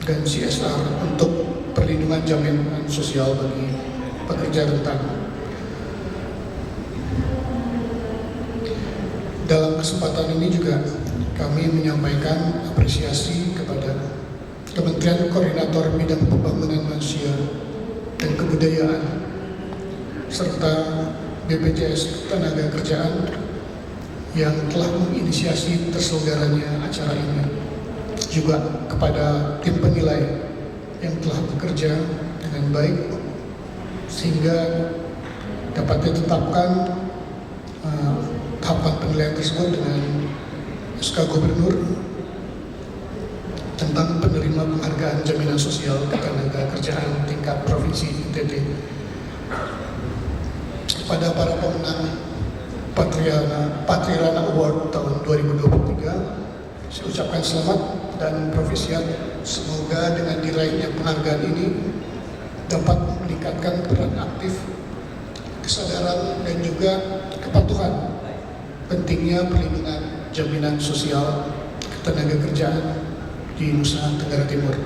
dan CSR untuk perlindungan jaminan sosial bagi pekerja rentan. Dalam kesempatan ini juga kami menyampaikan apresiasi kepada Kementerian Koordinator Bidang Pembangunan Manusia dan Kebudayaan serta BPJS Ketenagakerjaan yang telah menginisiasi terselenggaranya acara ini, juga kepada tim penilai yang telah bekerja dengan baik sehingga dapat ditetapkan tahapan penilaian tersebut dengan SK Gubernur tentang penerima penghargaan jaminan sosial ketenagakerjaan tingkat provinsi NTT. Kepada para pemenang Patriana Award tahun 2023, saya ucapkan selamat dan profisiat. Semoga dengan diraihnya penghargaan ini dapat meningkatkan peran aktif, kesadaran dan juga kepatuhan pentingnya perlindungan jaminan sosial ketenagakerjaan di Nusa Tenggara Timur.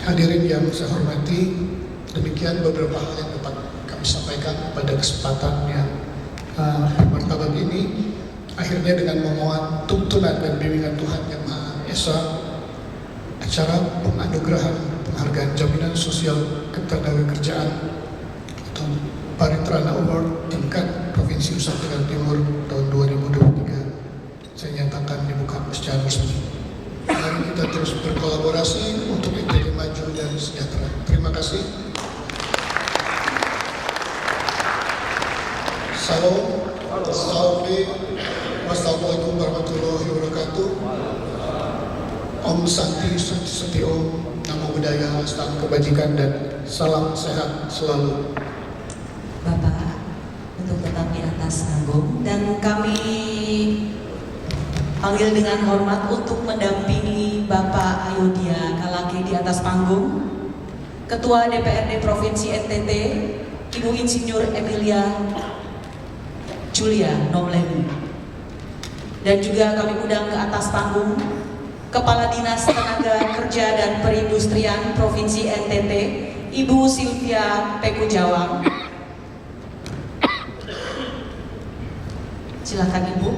Hadirin yang saya hormati, demikian beberapa hal yang dapat kami sampaikan pada kesempatan yang bermartabat ini. Akhirnya dengan memohon tuntunan dan bimbingan Tuhan Yang Maha Esa, acara penganugerahan penghargaan jaminan sosial ketenagakerjaan atau Paritrana Award tingkat Provinsi Nusa Tenggara Timur tahun 2023 saya nyatakan dibuka secara resmi. Mari kita terus berkolaborasi untuk NTT maju dan sejahtera. Terima kasih. Salam, wassalamualaikum warahmatullahi wabarakatuh. Om Santi Santi Om, Namo Buddhaya, salam kebajikan dan salam sehat selalu. Bapak untuk tetap di atas panggung, dan kami panggil dengan hormat untuk mendampingi Bapak Ayodhya Kalake di atas panggung, Ketua DPRD Provinsi NTT, Ibu Insinyur Emilia Julia Nomleni. Dan juga kami undang ke atas panggung Kepala Dinas Tenaga Kerja dan Perindustrian Provinsi NTT, Ibu Sylvia Pekujawang. Silakan Ibu.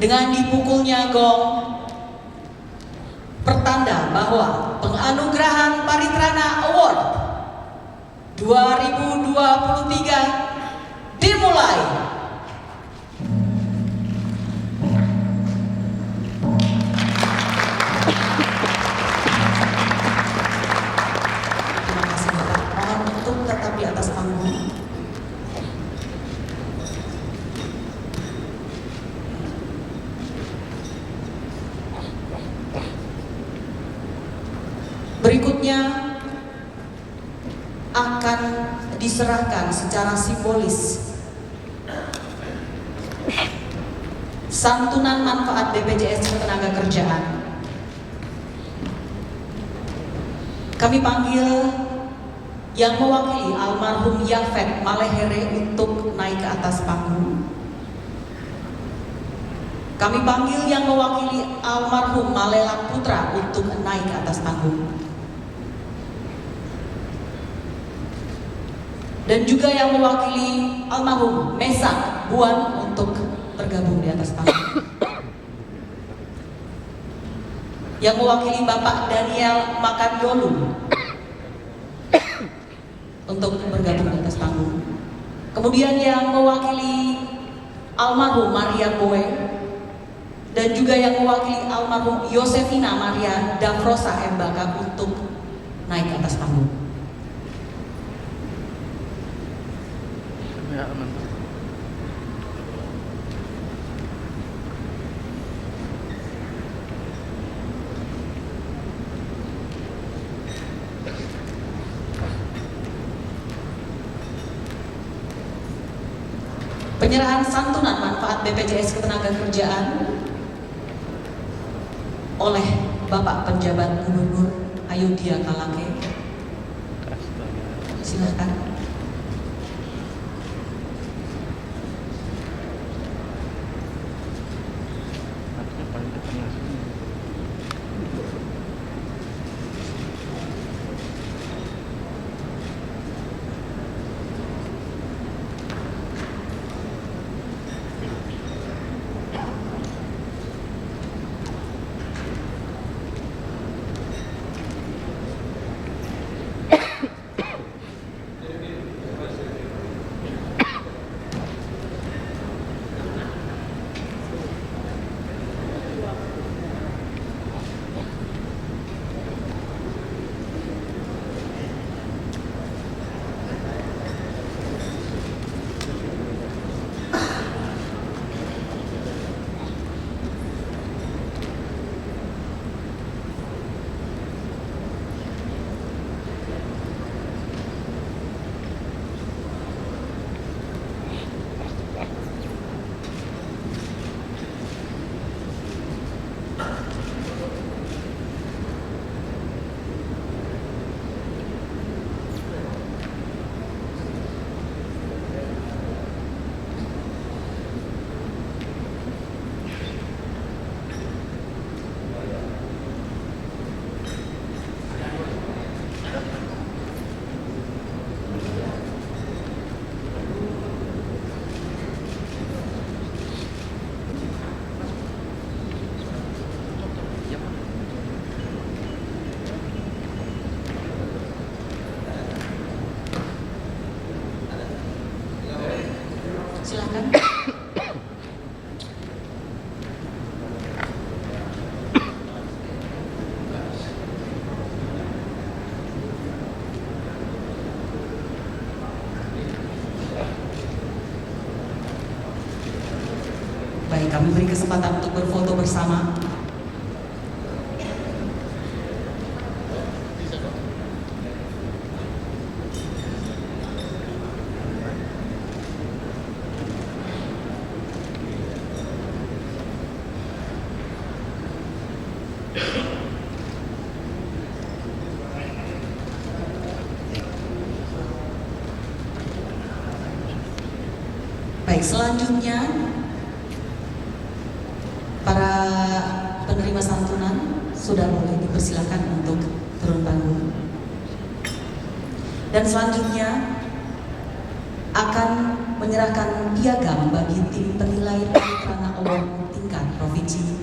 Dengan dipukulnya gong, pertanda bahwa penganugerahan Paritrana Award 2023 dimulai. Terima kasih Bapak. Mohon untuk tetap di atas panggung. Berikutnya akan diserahkan secara simbolis santunan manfaat BPJS Ketenagakerjaan. Kami panggil yang mewakili almarhum Yafet Malehere untuk naik ke atas panggung. Kami panggil yang mewakili almarhum Malela Putra untuk naik ke atas panggung. Dan juga yang mewakili almarhum Mesak Buan untuk bergabung di atas panggung. Yang mewakili Bapak Daniel Makanyolu untuk bergabung di atas panggung. Kemudian yang mewakili almarhum Maria Boe dan juga yang mewakili almarhum Yosefina Maria Dafrosa Embaka untuk naik ke atas panggung. Penyerahan santunan manfaat BPJS Ketenagakerjaan oleh Bapak Penjabat Gubernur Ayodhya Kalake. Silakan. Silakan. Baik, kami beri kesempatan untuk berfoto bersama. Baik, selanjutnya para penerima santunan sudah boleh dipersilakan untuk turun panggung. Dan selanjutnya akan menyerahkan piagam bagi tim penilai Parikrana Award tingkat Provinsi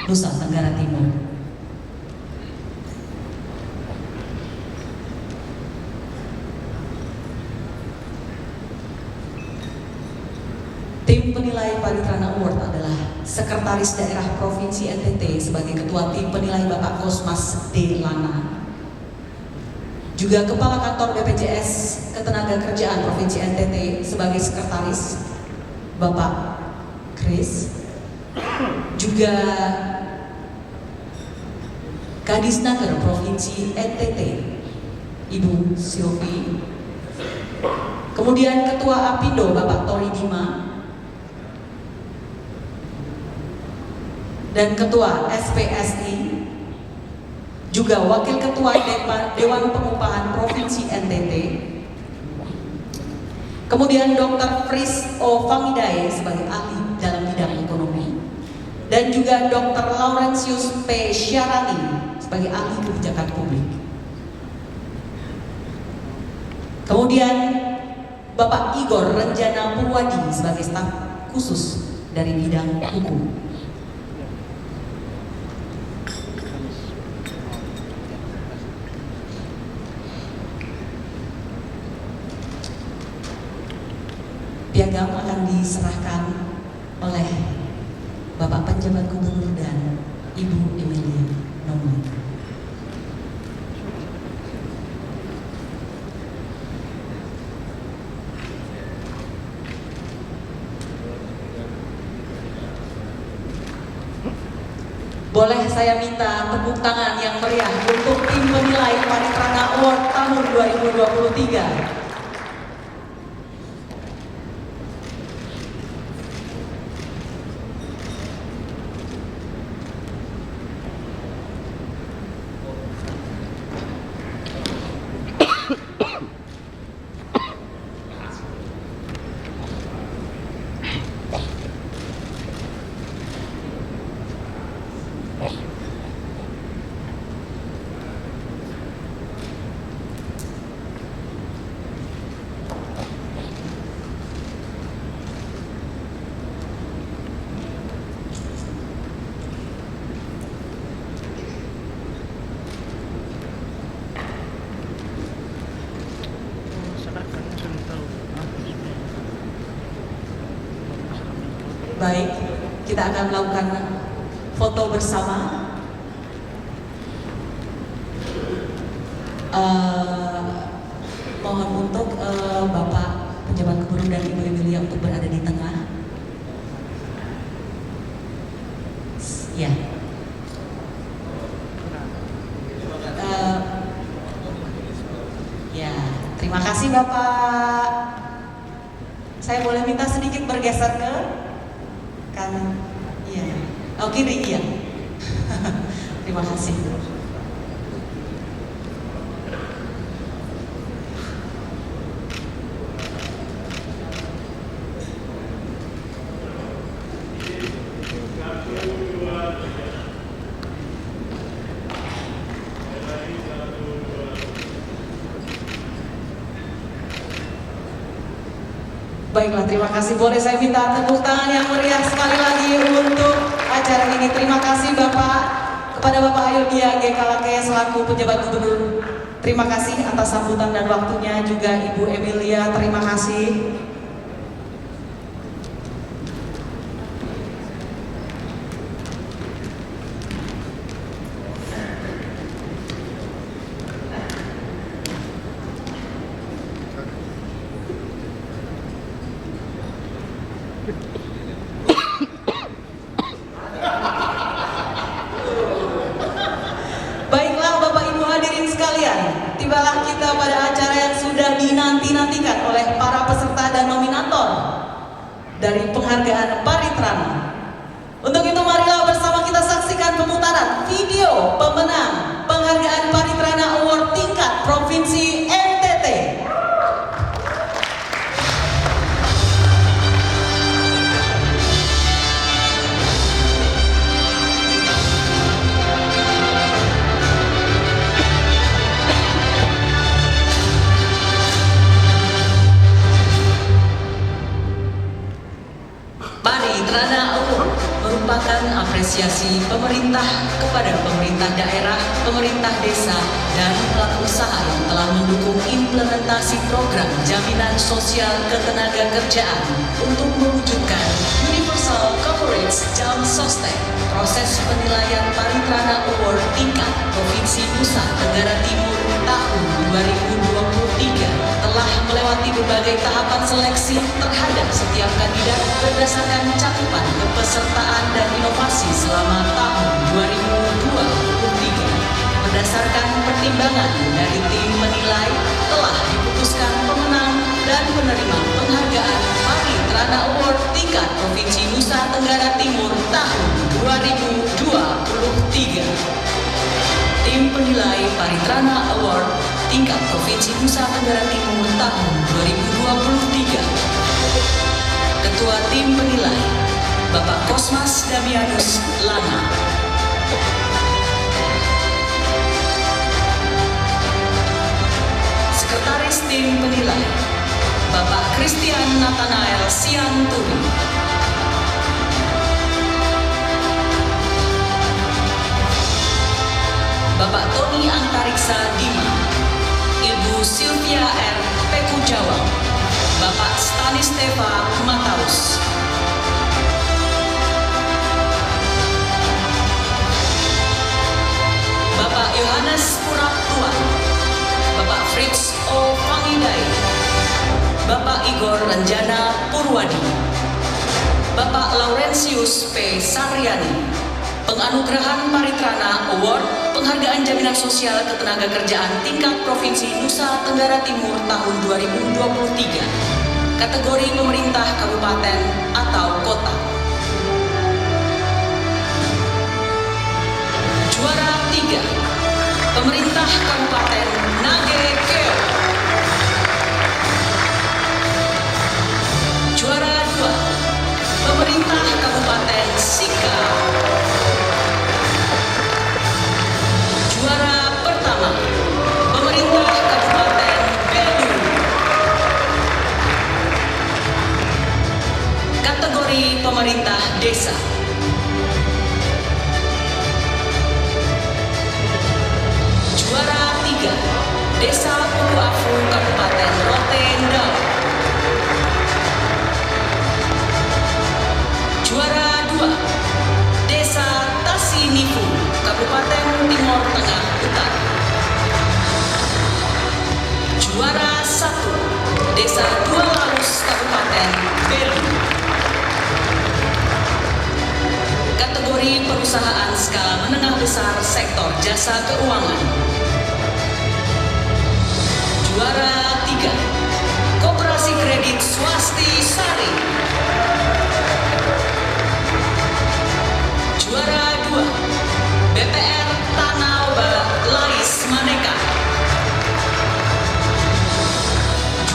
Nusa Tenggara Timur. Tim penilai Parikrana Award adalah Sekretaris Daerah Provinsi NTT sebagai Ketua Tim Penilai Bapak Kosmas D. Lana, juga Kepala Kantor BPJS Ketenagakerjaan Provinsi NTT sebagai Sekretaris Bapak Kris, juga Kadisnaker Provinsi NTT Ibu Silvi, kemudian Ketua Apindo Bapak Tori Dima, dan Ketua SPSI, juga Wakil Ketua Dewan Pengupahan Provinsi NTT, kemudian Dr. Fris O. Famidae sebagai ahli dalam bidang ekonomi, dan juga Dr. Laurentius P. Syarani sebagai ahli kebijakan publik. Kemudian Bapak Igor Renjana Purwadi sebagai staf khusus dari bidang hukum. Piagam akan diserahkan oleh Bapak Penjabat Gubernur dan Ibu Emilia Nomor. Boleh saya minta tepuk tangan yang meriah untuk tim penilai Parikrana Award tahun 2023. Baik, kita akan melakukan foto bersama. Mohon untuk Bapak Penjabat Gubernur dan Ibu Emilia untuk berada di tengah. Ya. Ya, terima kasih Bapak. Saya boleh minta sedikit bergeser ke kanan? Iya. Oh kiri, iya. Terima kasih. Baiklah, terima kasih. Boleh saya minta tepuk tangan yang meriah sekali lagi untuk acara ini. Terima kasih Bapak, kepada Bapak Ayodhya G. Kalake selaku penjabat gubernur. Terima kasih atas sambutan dan waktunya. Juga Ibu Emilia, terima kasih. Baiklah Bapak Ibu hadirin sekalian, tibalah kita pada acara yang sudah dinanti-nantikan oleh para peserta dan nominator dari penghargaan Paritrana. Untuk itu marilah bersama kita saksikan pemutaran video pemenang penghargaan Paritrana Award tingkat Provinsi NTT. Paritrana Award merupakan apresiasi pemerintah kepada pemerintah daerah, pemerintah desa, dan pelaku usaha yang telah mendukung implementasi program jaminan sosial ketenagakerjaan untuk mewujudkan universal coverage jam sostek. Proses penilaian Paritrana Award tingkat Provinsi Nusa Tenggara Timur tahun 2023 telah melewati berbagai tahapan seleksi terhadap setiap kandidat berdasarkan cakupan kepesertaan dan inovasi selama tahun 2023. Berdasarkan pertimbangan dari tim menilai, telah diputuskan pemenang dan penerima penghargaan Paritrana Award tingkat Provinsi Nusa Tenggara Timur tahun 2023. Tim penilai Paritrana Award tingkat Provinsi Nusa Tenggara Timur tahun 2023. Ketua tim penilai Bapak Kosmas Damianus Lana. Sekretaris tim penilai Bapak Christian Nathanael Sianturi. Bapak Tony Antariksa Dima, Ibu Sylvia R. Pekujawang, Bapak Stanistefa Mataus. Bapak Yohanes Puraptuan, Bapak Fritz O. Pangidai, Bapak Igor Renjana Purwadi, Bapak Laurentius P. Saryani. Penganugerahan Paritrana Award Penghargaan Jaminan Sosial Ketenagakerjaan tingkat Provinsi Nusa Tenggara Timur tahun 2023. Kategori pemerintah kabupaten atau kota. Juara 3, pemerintah Kabupaten Nagekeo. Juara 2, pemerintah Kabupaten Sika. Juara pertama, pemerintah Kabupaten Bedu. Kategori pemerintah desa. Juara 3, Desa Pukuafu Kabupaten Rotendao. Juara Kabupaten Timur Tengah Utara. Juara 1, Desa Dua Laus, Kabupaten Belu. Kategori perusahaan skala menengah besar sektor jasa keuangan. Juara 3, Koperasi Kredit Swasti Sari. Juara 2, BPR Tanah Oba Lais Maneka.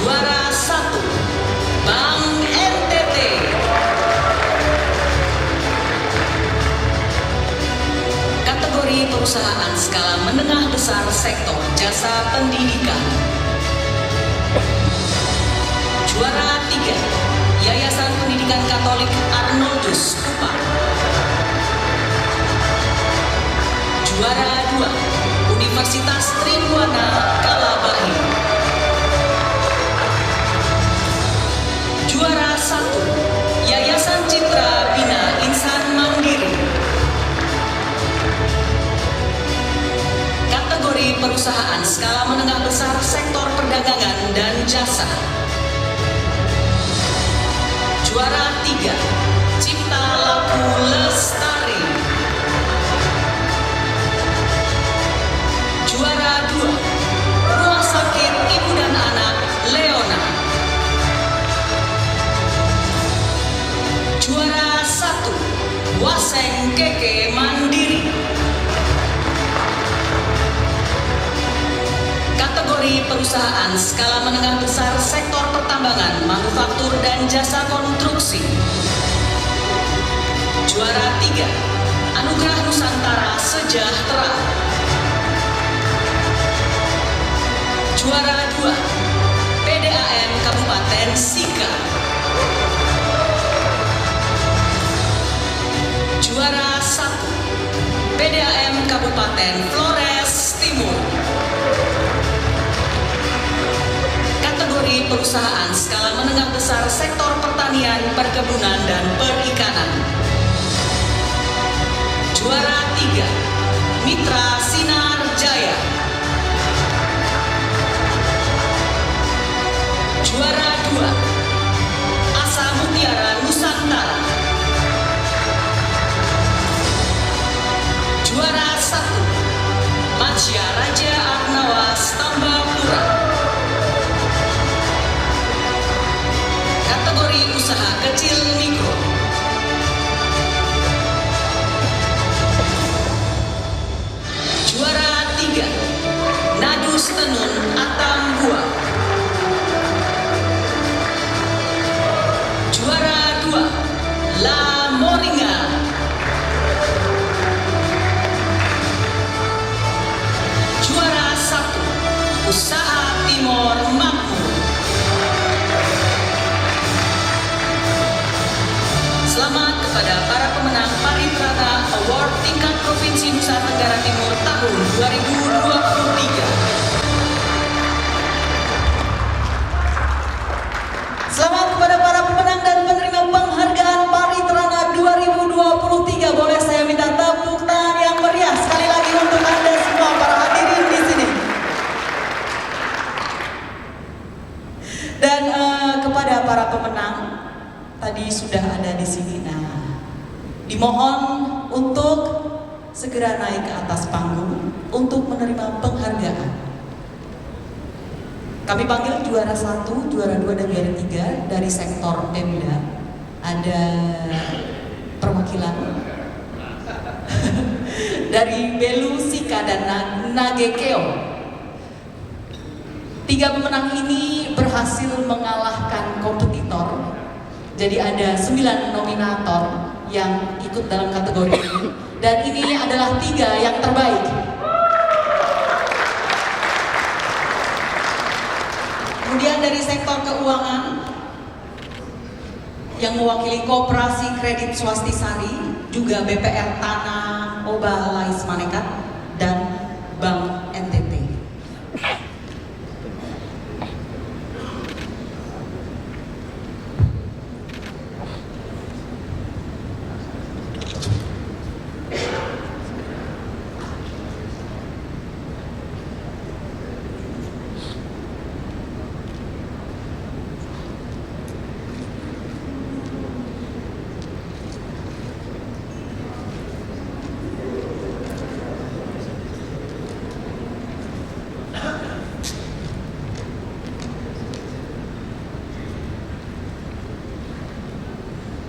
Juara 1, Bank NTT. Kategori perusahaan skala menengah besar sektor jasa pendidikan. Juara 3, Yayasan Pendidikan Katolik Arnoldus Kupang. Juara 2, Universitas Tribuana Kalabahi. Juara 1, Yayasan Citra Bina Insan Mandiri. Kategori perusahaan skala menengah besar sektor perdagangan dan jasa. Juara 3, Cipta Laku Lestari. Juara 2, Rumah Sakit Ibu dan Anak Leona. Juara 1, Waseng Keke Mandiri. Kategori perusahaan skala menengah besar sektor pertambangan, manufaktur dan jasa konstruksi. Juara 3, Anugerah Nusantara Sejahtera. Juara 2, PDAM Kabupaten Sika. Juara 1, PDAM Kabupaten Flores Timur. Kategori perusahaan skala menengah besar sektor pertanian, perkebunan, dan perikanan. Juara 3, Mitra Sinar Jaya. Juara 2, Asa Mutiara Nusantara. Juara 1, Matsya Raja Arnawas Tambapura. Kategori usaha kecil mikro. Juara 3, Nadus Tenun Atambua. Juara 2, La Moringa. Juara 1, Usaha Timor Makmur. Selamat kepada para pemenang Paritrana Award tingkat Provinsi Nusa Tenggara Timur tahun 2023. Selamat kepada para pemenang dan penerima penghargaan Paritrana 2023. Boleh saya minta tepuk tangan yang meriah sekali lagi untuk Anda semua para hadirin di sini. Dan kepada para pemenang tadi sudah ada di sini. Nah, dimohon untuk segera naik ke atas panggung untuk menerima penghargaan. Kami panggil juara 1, juara 2, dan juara 3 dari sektor Pemda. Ada perwakilan dari Belu, Sika, dan Nagekeo. 3 pemenang ini berhasil mengalahkan kompetitor. Jadi ada 9 nominator yang ikut dalam kategori ini. Dan ini adalah 3 yang terbaik. Kemudian dari sektor keuangan yang mewakili Koperasi Kredit Swasti Sari, juga BPR Tanah Oba Lais Maneka, dan Bank NTT.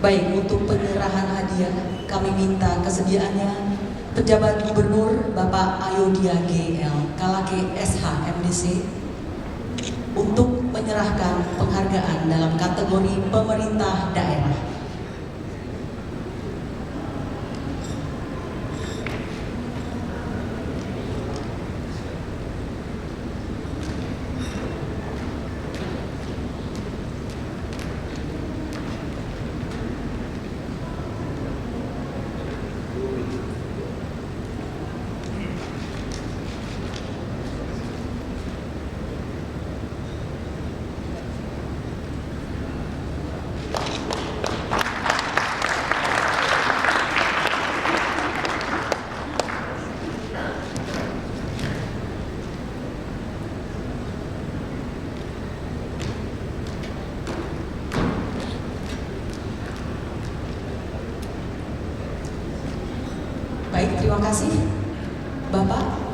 Baik, untuk penyerahan hadiah kami minta kesediaannya Pejabat Gubernur Bapak Ayodhya GL Kalake SH MDC untuk menyerahkan penghargaan dalam kategori pemerintah daerah. Baik, terima kasih Bapak.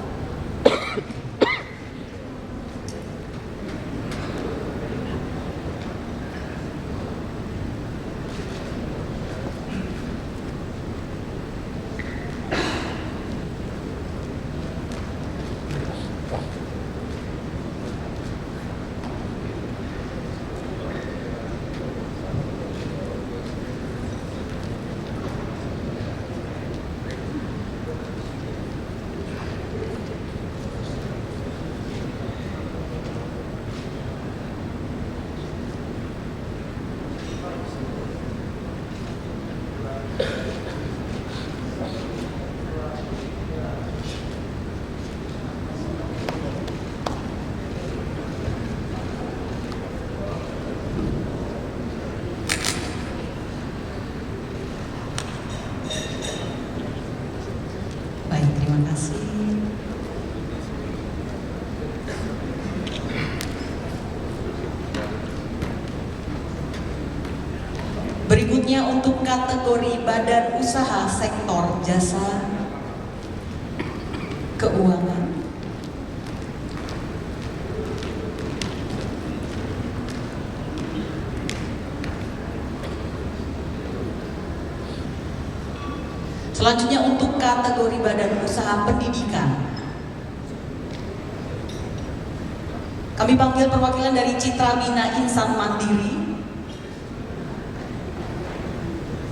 Baik, terima kasih. Berikutnya untuk kategori badan usaha sektor jasa keuangan. Selanjutnya untuk kategori badan usaha pendidikan. Kami panggil perwakilan dari Citra Bina Insan Mandiri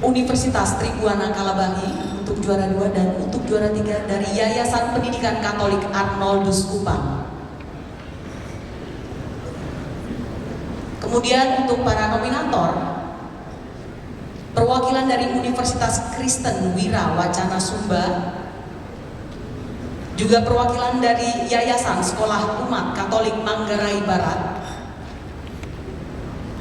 Universitas Tribhuwana Kalabahi untuk juara 2 dan untuk juara 3 dari Yayasan Pendidikan Katolik Arnoldus Kupang. Kemudian untuk para nominator, perwakilan dari Universitas Kristen Wira Wacana Sumba, juga perwakilan dari Yayasan Sekolah Umat Katolik Manggarai Barat,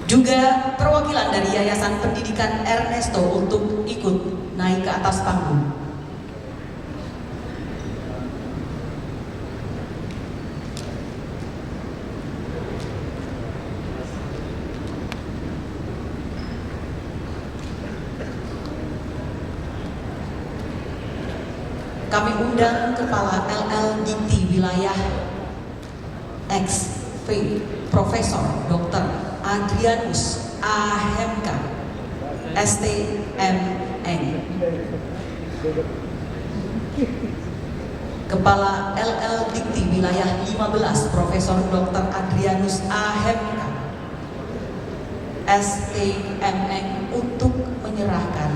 juga perwakilan dari Yayasan Pendidikan Ernesto untuk ikut naik ke atas panggung. Kami undang Kepala LL Dikti Wilayah X Profesor Dr. Adrianus AHMK STMN, Kepala LL Dikti Wilayah 15 Profesor Dr. Adrianus AHMK STMN untuk menyerahkan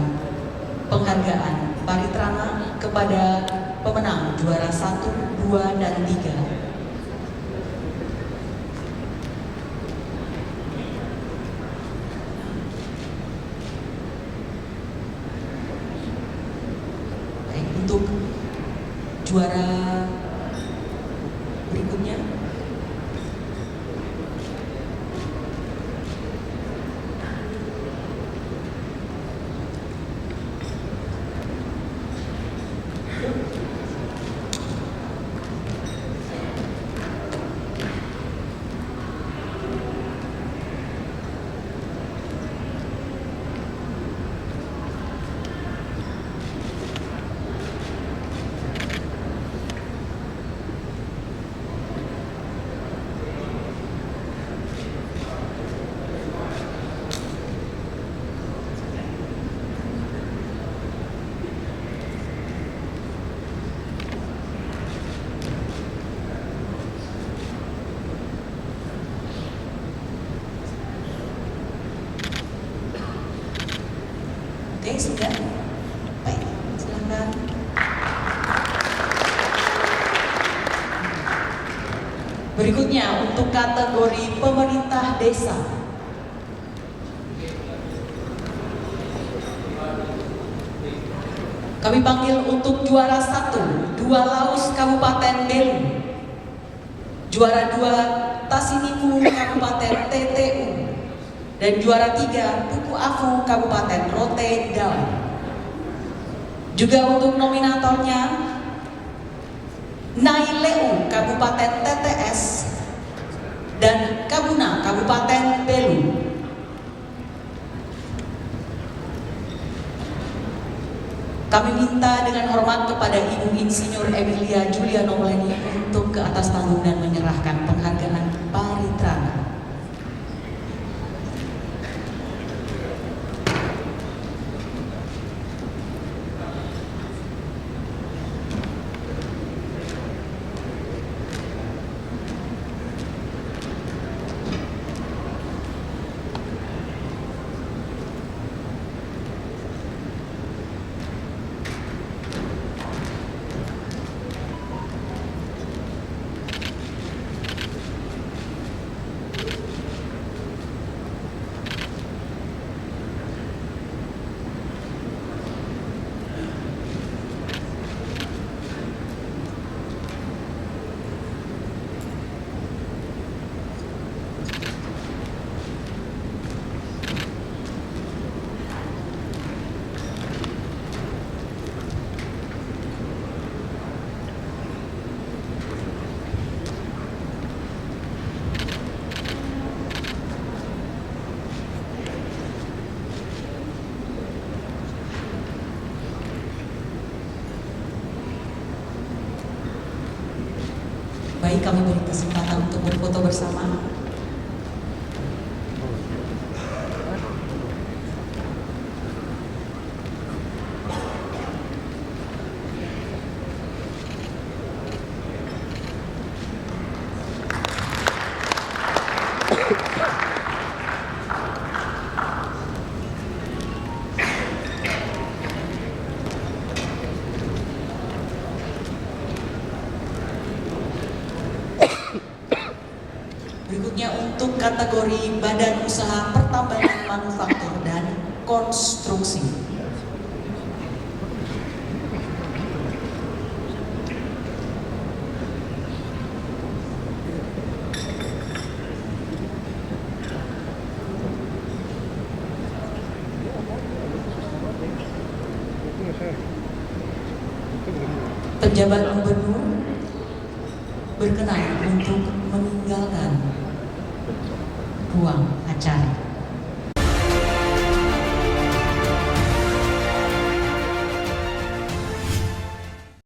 penghargaan paritrana kepada pemenang juara 1, 2, dan 3. Untuk juara berikutnya, Berikutnya untuk kategori pemerintah desa. Kami panggil untuk juara 1, Dua Laus Kabupaten Belu. Juara 2, Tasiniku Kabupaten TTU. Dan juara 3, Puku Afu Kabupaten Rote Daun. Juga untuk nominatornya, Naileu Kabupaten TTS dan Kabuna Kabupaten Belu. Kami minta dengan hormat kepada Ibu Insinyur Emilia Julia Nomleni untuk ke atas panggung dan menyerahkan penghargaan paritrana. Baik, kami beri kesempatan untuk berfoto bersama. Berikutnya untuk kategori Badan Usaha Pertambangan Manufaktur dan Konstruksi. Penjabat Gubernur berkenan untuk meninggalkan ruang acara.